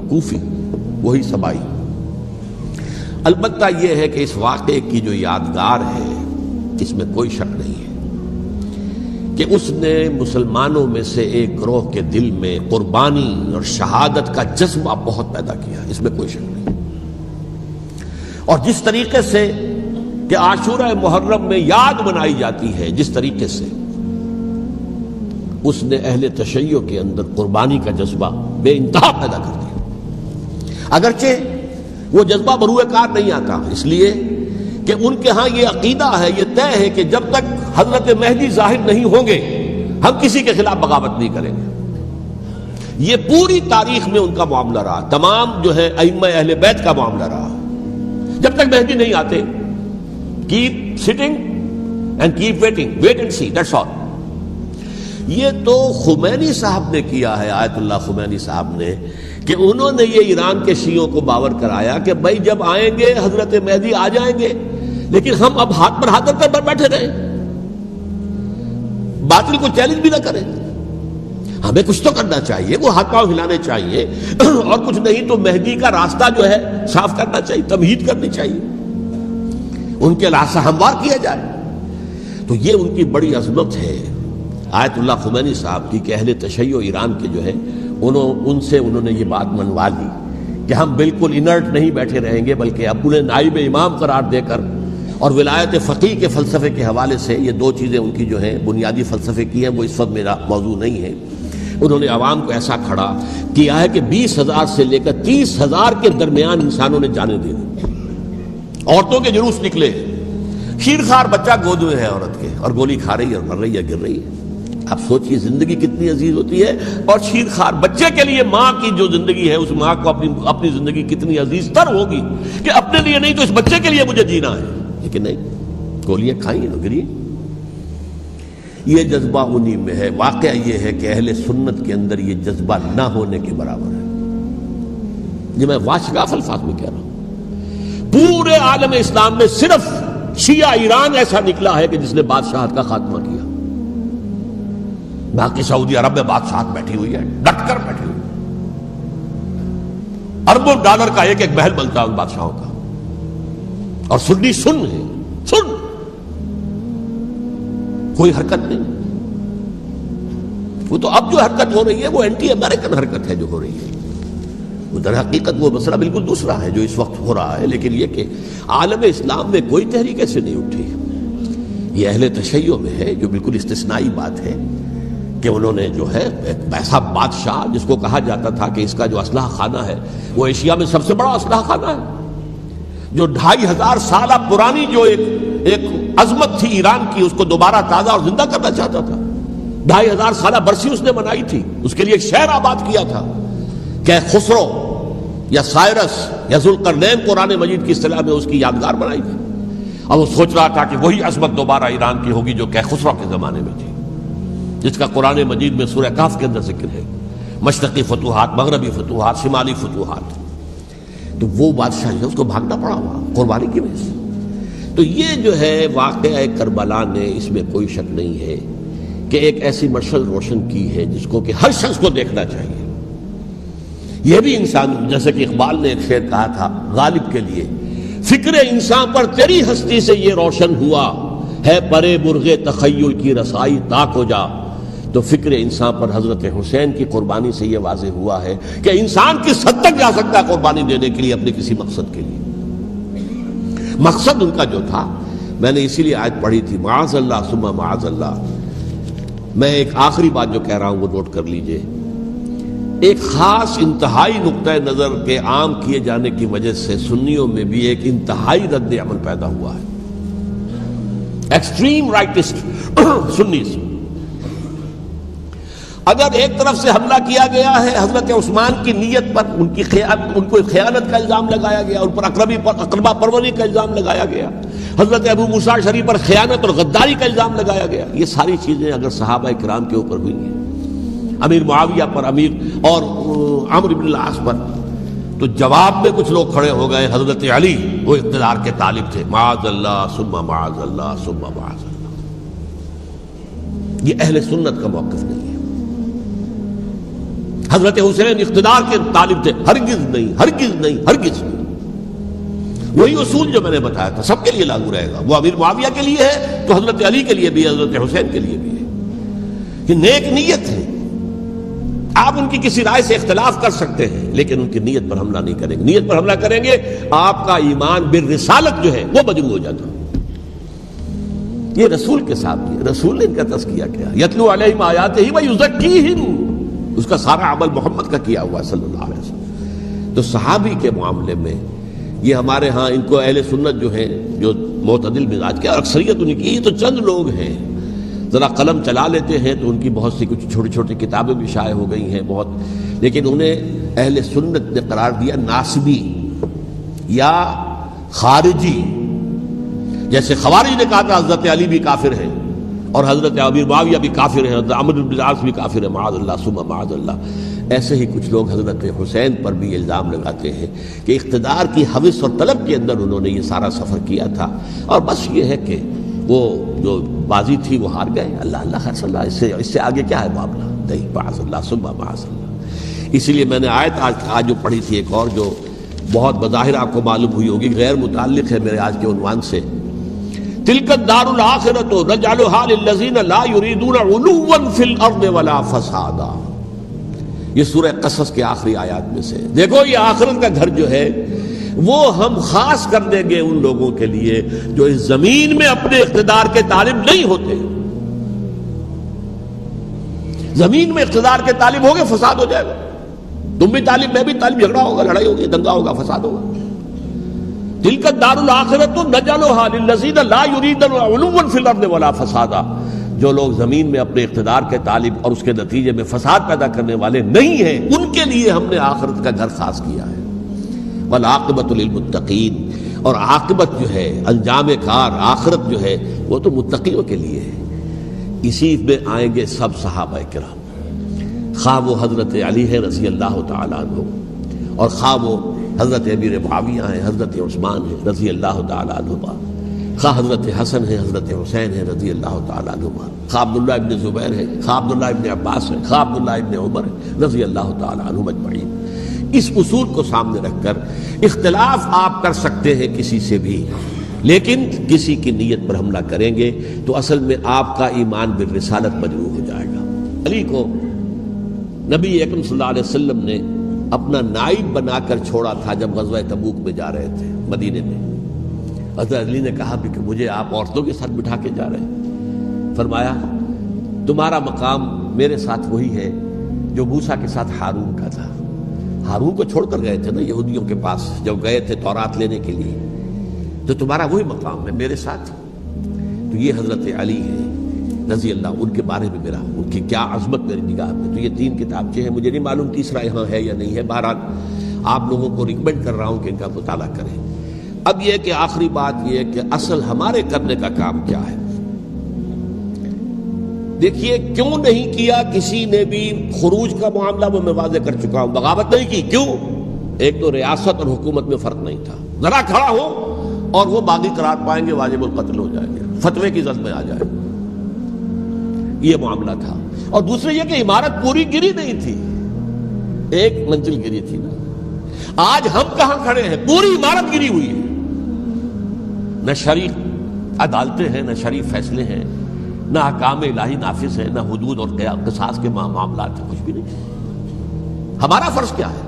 کوفی، وہی سبائی۔ البتہ یہ ہے کہ اس واقعے کی جو یادگار ہے اس میں کوئی شک نہیں ہے کہ اس نے مسلمانوں میں سے ایک گروہ کے دل میں قربانی اور شہادت کا جذبہ بہت پیدا کیا، اس میں کوئی شک نہیں۔ اور جس طریقے سے کہ عاشورہ محرم میں یاد منائی جاتی ہے، جس طریقے سے اس نے اہل تشیع کے اندر قربانی کا جذبہ بے انتہا پیدا کر دیا، اگرچہ وہ جذبہ بروئے کار نہیں آتا، اس لیے کہ ان کے ہاں یہ عقیدہ ہے، یہ طے ہے کہ جب تک حضرت مہدی ظاہر نہیں ہوں گے ہم کسی کے خلاف بغاوت نہیں کریں گے۔ یہ پوری تاریخ میں ان کا معاملہ رہا، تمام جو ہے ائمہ اہل بیت کا معاملہ رہا، جب تک مہدی نہیں آتے keep sitting and keep waiting, wait and see, that's all. یہ تو خمینی صاحب نے کیا ہے، آیت اللہ خمینی صاحب نے، کہ کہ انہوں نے یہ ایران کے شیعوں کو باور کرایا کہ بھائی جب آئیں گے حضرت مہدی آ جائیں گے، لیکن ہم اب ہاتھ پر ہاتھ رکھ کر بیٹھے رہیں، باطل کو چیلنج بھی نہ کریں، ہمیں کچھ تو کرنا چاہیے، وہ ہاتھ پاؤں ہلانے چاہیے، اور کچھ نہیں تو مہدی کا راستہ جو ہے صاف کرنا چاہیے، تمہید کرنی چاہیے، ان کے راستہ ہموار کیا جائے۔ تو یہ ان کی بڑی عظمت ہے آیت اللہ خمینی صاحب کی کہ اہل تشیع ایران کے جو ہے ان سے انہوں نے یہ بات منوا لی کہ ہم بالکل انرٹ نہیں بیٹھے رہیں گے، بلکہ اب انہیں نائب امام قرار دے کر اور ولایت فقیہ کے فلسفے کے حوالے سے، یہ دو چیزیں ان کی جو ہیں بنیادی فلسفے کی ہیں، وہ اس وقت میرا موضوع نہیں ہے، انہوں نے عوام کو ایسا کھڑا کیا ہے کہ 20,000 سے لے کر 30,000 کے درمیان انسانوں نے جانیں دے دی، عورتوں کے جلوس نکلے، شیرخوار بچہ گود میں ہے عورت کے اور گولی کھا رہی ہے اور مر رہی ہے، گر رہی ہے۔ آپ سوچئے زندگی کتنی عزیز ہوتی ہے، اور شیرخوار بچے کے لیے ماں کی جو زندگی ہے، اس ماں کو اپنی زندگی کتنی عزیز تر ہوگی کہ اپنے لیے نہیں تو اس بچے کے لیے مجھے جینا ہے، لیکن نہیں، گولیاں کھائیں گری۔ یہ جذبہ انہی میں ہے۔ واقعہ یہ ہے کہ اہل سنت کے اندر یہ جذبہ نہ ہونے کے برابر ہے، یہ میں واشگاف الفاظ میں کہہ رہا ہوں۔ پورے عالم اسلام میں صرف شیعہ ایران ایسا نکلا ہے کہ جس نے بادشاہت کا خاتمہ کیا، باقی سعودی عرب میں بادشاہت بیٹھی ہوئی ہے، ڈٹ کر بیٹھی ہوئی، اربوں ڈالر کا ایک ایک محل بنتا ہے ان بادشاہوں کا، اور سنی سن ہے، سن، کوئی حرکت نہیں۔ وہ تو اب جو حرکت ہو رہی ہے وہ اینٹی امریکن حرکت ہے جو ہو رہی ہے، وہ در حقیقت وہ مسئلہ بالکل دوسرا ہے جو اس وقت ہو رہا ہے، لیکن یہ کہ عالم اسلام میں کوئی تحریک ایسے نہیں اٹھی۔ یہ اہل تشیع میں ہے جو بالکل استثنائی بات ہے کہ انہوں نے جو ہے ایک ایسا بادشاہ جس کو کہا جاتا تھا کہ اس کا جو اسلحہ خانہ ہے وہ ایشیا میں سب سے بڑا اسلحہ خانہ ہے، جو 2500 سالہ پرانی جو ایک عظمت تھی ایران کی، اس کو دوبارہ تازہ اور زندہ کرنا چاہتا تھا۔ 2500 سالہ برسی اس نے منائی تھی، اس کے لیے ایک شہر آباد کیا تھا کہ خسرو یا سائرس یا ذوالقرنین قرآن مجید کی اصطلاح میں اس کی یادگار بنائی تھی، اور وہ سوچ رہا تھا کہ وہی عظمت دوبارہ ایران کی ہوگی جو کہ خسرو کے زمانے میں تھی، جس کا قرآن مجید میں سورہ کہف کے اندر ذکر ہے، مشرقی فتوحات، مغربی فتوحات، شمالی فتوحات۔ تو وہ بادشاہ جو اس کو بھاگنا پڑا ہوا قربانی کی وجہ سے۔ تو یہ جو ہے واقعہ کربلا نے، اس میں کوئی شک نہیں ہے کہ ایک ایسی مشعل روشن کی ہے جس کو کہ ہر شخص کو دیکھنا چاہیے۔ یہ بھی انسان، جیسے کہ اقبال نے ایک شعر کہا تھا غالب کے لیے، فکر انسان پر تیری ہستی سے یہ روشن ہوا ہے، پرے مرغ تخیل کی رسائی تاک ہو جا۔ تو فکر انسان پر حضرت حسین کی قربانی سے یہ واضح ہوا ہے کہ انسان کس حد تک جا سکتا ہے قربانی دینے کے لیے اپنے کسی مقصد کے لیے۔ مقصد ان کا جو تھا، میں نے اسی لیے آیت پڑھی تھی، معاذ اللہ ثم معاذ اللہ۔ میں ایک آخری بات جو کہہ رہا ہوں وہ نوٹ کر لیجئے، ایک خاص انتہائی نقطۂ نظر کے عام کیے جانے کی وجہ سے سنیوں میں بھی ایک انتہائی رد عمل پیدا ہوا ہے، ایکسٹریم رائٹسٹ سنیز۔ اگر ایک طرف سے حملہ کیا گیا ہے حضرت عثمان کی نیت پر، ان کو خیانت کا الزام لگایا گیا، ان پر اقربا پروری کا الزام لگایا گیا، حضرت ابو موسیٰ شریف پر خیانت اور غداری کا الزام لگایا گیا، یہ ساری چیزیں اگر صحابہ کرام کے اوپر ہوئی ہیں، امیر معاویہ پر، امیر اور عمرو بن العاص پر، تو جواب میں کچھ لوگ کھڑے ہو گئے، حضرت علی وہ اقتدار کے طالب تھے، معاذ اللہ ثم معاذ اللہ ثم معاذ اللہ۔ یہ اہل سنت کا موقف نہیں ہے۔ حضرت حسین اقتدار کے طالب تھے، ہرگز نہیں، ہرگز نہیں، ہرگز نہیں۔ وہی اصول جو میں نے بتایا تھا سب کے لیے لاگو رہے گا، وہ امیر معاویہ کے لیے ہے تو حضرت علی کے لیے بھی، حضرت حسین کے لیے بھی ہے۔ کہ نیک نیت ہے، آپ ان کی کسی رائے سے اختلاف کر سکتے ہیں لیکن ان کی نیت پر حملہ نہیں کریں گے۔ نیت پر حملہ کریں گے آپ کا ایمان بالرسالت جو ہے وہ مجروح ہو جاتا۔ یہ رسول کے ساتھ بھی، رسول نے ان کا تزکیہ کیا، یتلو علیہم آیاتہ ویزکیہم، اس کا سارا عمل محمد کا کیا ہوا ہے صلی اللہ علیہ وسلم۔ تو صحابی کے معاملے میں یہ ہمارے ہاں ان کو اہل سنت جو ہیں، جو معتدل مزاج کے، اور اکثریت ان کی، یہ تو چند لوگ ہیں، ذرا قلم چلا لیتے ہیں تو ان کی بہت سی کچھ چھوٹی چھوٹی کتابیں بھی شائع ہو گئی ہیں بہت، لیکن انہیں اہل سنت نے قرار دیا ناسبی یا خارجی۔ جیسے خوارج نے کہا تھا حضرت علی بھی کافر ہیں اور حضرت امیر معاویہ بھی کافر ہیں، حضرت عمرو بن العاص بھی کافر ہیں، معاذ اللہ ثم معاذ اللہ۔ ایسے ہی کچھ لوگ حضرت حسین پر بھی الزام لگاتے ہیں کہ اقتدار کی ہوس اور طلب کے اندر انہوں نے یہ سارا سفر کیا تھا، اور بس یہ ہے کہ وہ جو بازی تھی وہ ہار گئے. اللہ خیر صلی اللہ، اس سے آگے کیا ہے معاملہ؟ نہیں، معاذ اللہ ثم معاذ اللہ. اسی لیے میں نے آیت آج جو پڑھی تھی ایک اور جو بہت بظاہر آپ کو معلوم ہوئی ہوگی، غیر متعلق ہے میرے آج کے عنوان سے. تلک الدار الآخرۃ نجعلھا للذین لا یریدون علوا فی الارض ولا فسادا. یہ سورہ قصص کے آخری آیات میں سے. دیکھو یہ آخرت کا گھر جو ہے وہ ہم خاص کر دیں گے ان لوگوں کے لیے جو اس زمین میں اپنے اقتدار کے طالب نہیں ہوتے. زمین میں اقتدار کے طالب ہوگے فساد ہو جائے گا. تم بھی طالب، میں بھی طالب، جھگڑا ہوگا، لڑائی ہوگی، دنگا ہوگا، فساد ہوگا. تلک الدار الآخرۃ نجعلھا للذین لا یریدون علوا فی الارض ولا فسادا. جو لوگ زمین میں اپنے اقتدار کے طالب اور اس کے نتیجے میں فساد پیدا کرنے والے نہیں ہیں، ان کے لیے ہم نے آخرت کا گھر خاص کیا ہے. والعاقبۃ للمتقین، اور عاقبت جو ہے، انجام کار آخرت جو ہے وہ تو متقیوں کے لیے ہے. اسی میں آئیں گے سب صحابہ کرام، خواہ وہ حضرت علی ہے رضی اللہ تعالیٰ عنہ، اور خواہ وہ حضرت امیر معاویہ ہیں، حضرت عثمان ہیں رضی اللہ تعالیٰ عنہما، خواہ حضرت حسن ہیں، حضرت حسین ہیں رضی اللہ تعالیٰ عنہما، خواہ عبداللہ ابن زبیر ہے، خواہ عبداللہ ابن عباس ہے، خواہ عبداللہ ابن عمر ہے رضی اللہ تعالیٰ عنہم اجمعین. اس اصول کو سامنے رکھ کر اختلاف آپ کر سکتے ہیں کسی سے بھی، لیکن کسی کی نیت پر حملہ کریں گے تو اصل میں آپ کا ایمان بالرسالت مجروح ہو جائے گا. علی کو نبی اکرم صلی اللہ علیہ وسلم نے اپنا نائب بنا کر چھوڑا تھا جب غزوہ تبوک میں جا رہے تھے مدینے میں. حضرت علی نے کہا کہ مجھے آپ عورتوں کے ساتھ بٹھا کے جا رہے ہیں. فرمایا تمہارا مقام میرے ساتھ وہی ہے جو موسیٰ کے ساتھ ہارون کا تھا. ہارون کو چھوڑ کر گئے تھے نا یہودیوں کے پاس جب گئے تھے تورات لینے کے لیے، تو تمہارا وہی مقام ہے میرے ساتھ. تو یہ حضرت علی ہے رضی اللہ، ان کے بارے میں میرا، ان کی کیا عظمت میری نگاہ میں. تو یہ 3 کتابچے ہیں، مجھے نہیں معلوم تیسرا یہاں ہے یا نہیں ہے. بہرحال آپ لوگوں کو ریکمینڈ کر رہا ہوں کہ ان کا مطالعہ کریں. اب یہ کہ آخری بات یہ ہے کہ اصل ہمارے کرنے کا کام کیا ہے. دیکھیے کیوں نہیں کیا کسی نے بھی خروج کا معاملہ، وہ میں واضح کر چکا ہوں. بغاوت نہیں کی، کیوں؟ ایک تو ریاست اور حکومت میں فرق نہیں تھا. ذرا کھڑا ہو اور وہ باغی قرار پائیں گے، واجب القتل ہو جائیں گے، فتوے کی زد میں آ جائے، یہ معاملہ تھا. اور دوسرے یہ کہ عمارت پوری گری نہیں تھی، ایک منزل گری تھی نا. آج ہم کہاں کھڑے ہیں؟ پوری عمارت گری ہوئی ہے. نہ شریف عدالتیں ہیں، نہ شریف فیصلے ہیں، نہ احکام الہی نافذ ہیں، نہ حدود اور قصاص کے معاملات ہیں، کچھ بھی نہیں. ہمارا فرض کیا ہے؟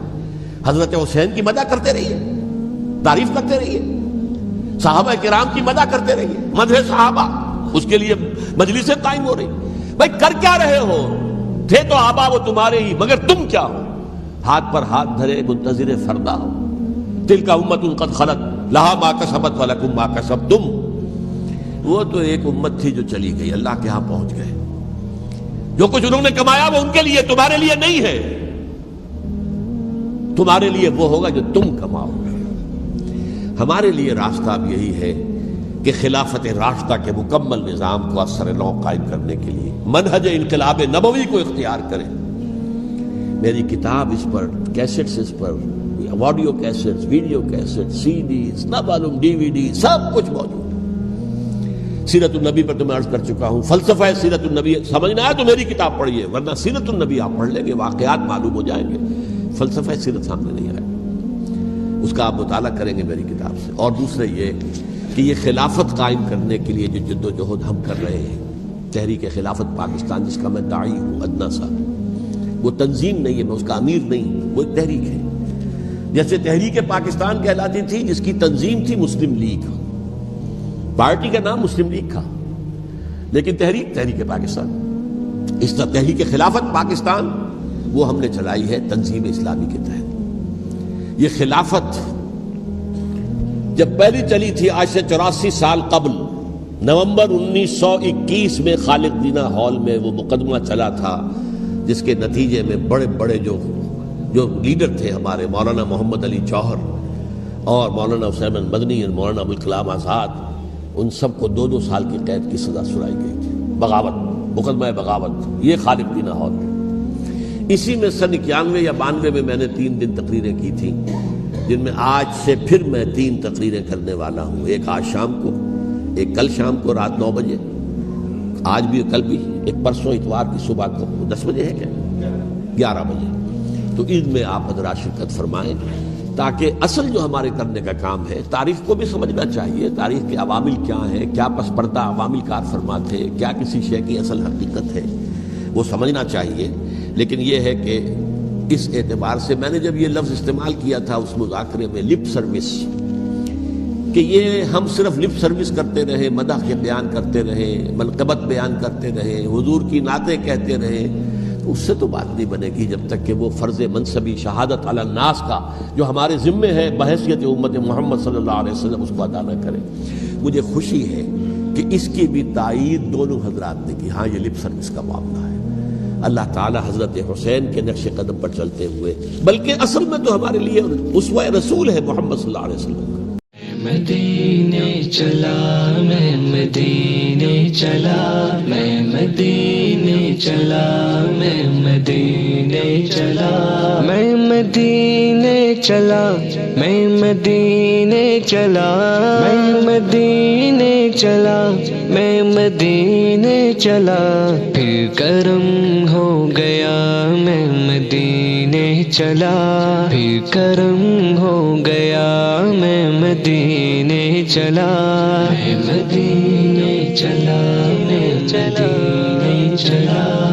حضرت حسین کی مدح کرتے رہیے، تعریف کرتے رہیے، صحابہ کرام کی مدح کرتے رہیے، مدح صحابہ، اس کے لیے مجلسیں قائم ہو رہی. بھائی کر کیا رہے ہو؟ تھے تو آبا وہ تمہارے ہی، مگر تم کیا ہو؟ ہاتھ پر ہاتھ دھرے منتظر فردا ہو. تلک امۃ قد خلت لہا ما کسبت ولکم ما کسبتم. وہ تو ایک امت تھی جو چلی گئی، اللہ کے ہاں پہنچ گئے. جو کچھ انہوں نے کمایا وہ ان کے لیے، تمہارے لیے نہیں ہے. تمہارے لیے وہ ہوگا جو تم کماؤ گے. ہمارے لیے راستہ اب یہی ہے کہ خلافت راشدہ کے مکمل نظام کو اثر نو قائم کرنے کے لیے منہج انقلاب نبوی کو اختیار کریں. میری کتاب اس پر، کیسٹس اس پر، آڈیو کیسٹس، ویڈیو کیسٹس، سی ڈیز، نہ معلوم ڈی وی ڈی، سب کچھ موجود. سیرت النبی پر تو میں عرض کر چکا ہوں. فلسفہ سیرت النبی سمجھنا ہے تو میری کتاب پڑھیے، ورنہ سیرت النبی آپ پڑھ لیں گے، واقعات معلوم ہو جائیں گے. فلسفہ سیرت سامنے نہیں آئے، اس کا آپ مطالعہ کریں گے میری کتاب سے. اور دوسرے یہ کہ یہ خلافت قائم کرنے کے لیے جو جد و جہد ہم کر رہے ہیں، تحریک خلافت پاکستان جس کا میں داعی ہوں ادنا سا، وہ تنظیم نہیں ہے، میں اس کا امیر نہیں، وہ ایک تحریک ہے. جیسے تحریک پاکستان کہلاتی تھی جس کی تنظیم تھی مسلم لیگ، پارٹی کا نام مسلم لیگ تھا، لیکن تحریک پاکستان. اس طرح تحریک خلافت پاکستان وہ ہم نے چلائی ہے تنظیم اسلامی کے تحت. یہ خلافت جب پہلی چلی تھی آج سے 84 سال قبل، نومبر 1921 میں خالق دینا ہال میں وہ مقدمہ چلا تھا، جس کے نتیجے میں بڑے بڑے جو لیڈر تھے ہمارے، مولانا محمد علی جوہر اور مولانا حسین مدنی اور مولانا ابوالکلام آزاد، ان سب کو 2 سال کی قید کی سزا سنائی گئی تھی. بغاوت، مقدمہ بغاوت، یہ خالق دینا ہال. اسی میں سن 91 یا 92 میں میں نے 3 دن تقریریں کی تھیں، جن میں آج سے پھر میں 3 تقریریں کرنے والا ہوں، ایک آج شام کو، ایک کل شام کو رات 9 بجے، آج بھی کل بھی، ایک پرسوں اتوار کی صبح کو 10 بجے ہے کیا 11 بجے۔ تو ان میں آپ حضرات شرکت فرمائیں تاکہ اصل جو ہمارے کرنے کا کام ہے، تاریخ کو بھی سمجھنا چاہیے، تاریخ کے عوامل کیا ہیں، کیا پس پردہ عوامل کار فرماتے ہیں، کیا کسی شے کی اصل حقیقت ہے، وہ سمجھنا چاہیے۔ لیکن یہ ہے کہ اس اعتبار سے میں نے جب یہ لفظ استعمال کیا تھا اس مذاکرے میں، لپ سروس، کہ یہ ہم صرف لپ سروس کرتے رہے، مدح کے بیان کرتے رہے، منقبت بیان کرتے رہے، حضور کی نعتیں کہتے رہے، اس سے تو بات نہیں بنے گی جب تک کہ وہ فرض منصبی شہادت علی الناس کا جو ہمارے ذمے ہے بحیثیت امت محمد صلی اللہ علیہ وسلم اس کو ادا نہ کرے۔ مجھے خوشی ہے کہ اس کی بھی تائید دونوں حضرات نے کی، ہاں یہ لپ سروس کا معاملہ ہے۔ اللہ تعالی حضرت حسین کے نقش قدم پر چلتے ہوئے، بلکہ اصل میں تو ہمارے لیے اسوہ رسول ہے محمد صلی اللہ علیہ وسلم کا۔ مدینے چلا میں مدینے چلا، میں مدینے چلا، میں مدینے چلا، میں مدینے چلا، میں مدینے چلا، میں مدینے چلا، میں مدینے چلا، پھر کرم ہو گیا میں مدینے چلا، پھر کرم ہو گیا میں مدینے چلا، میں مدینے چلا، میں مدینے چلا۔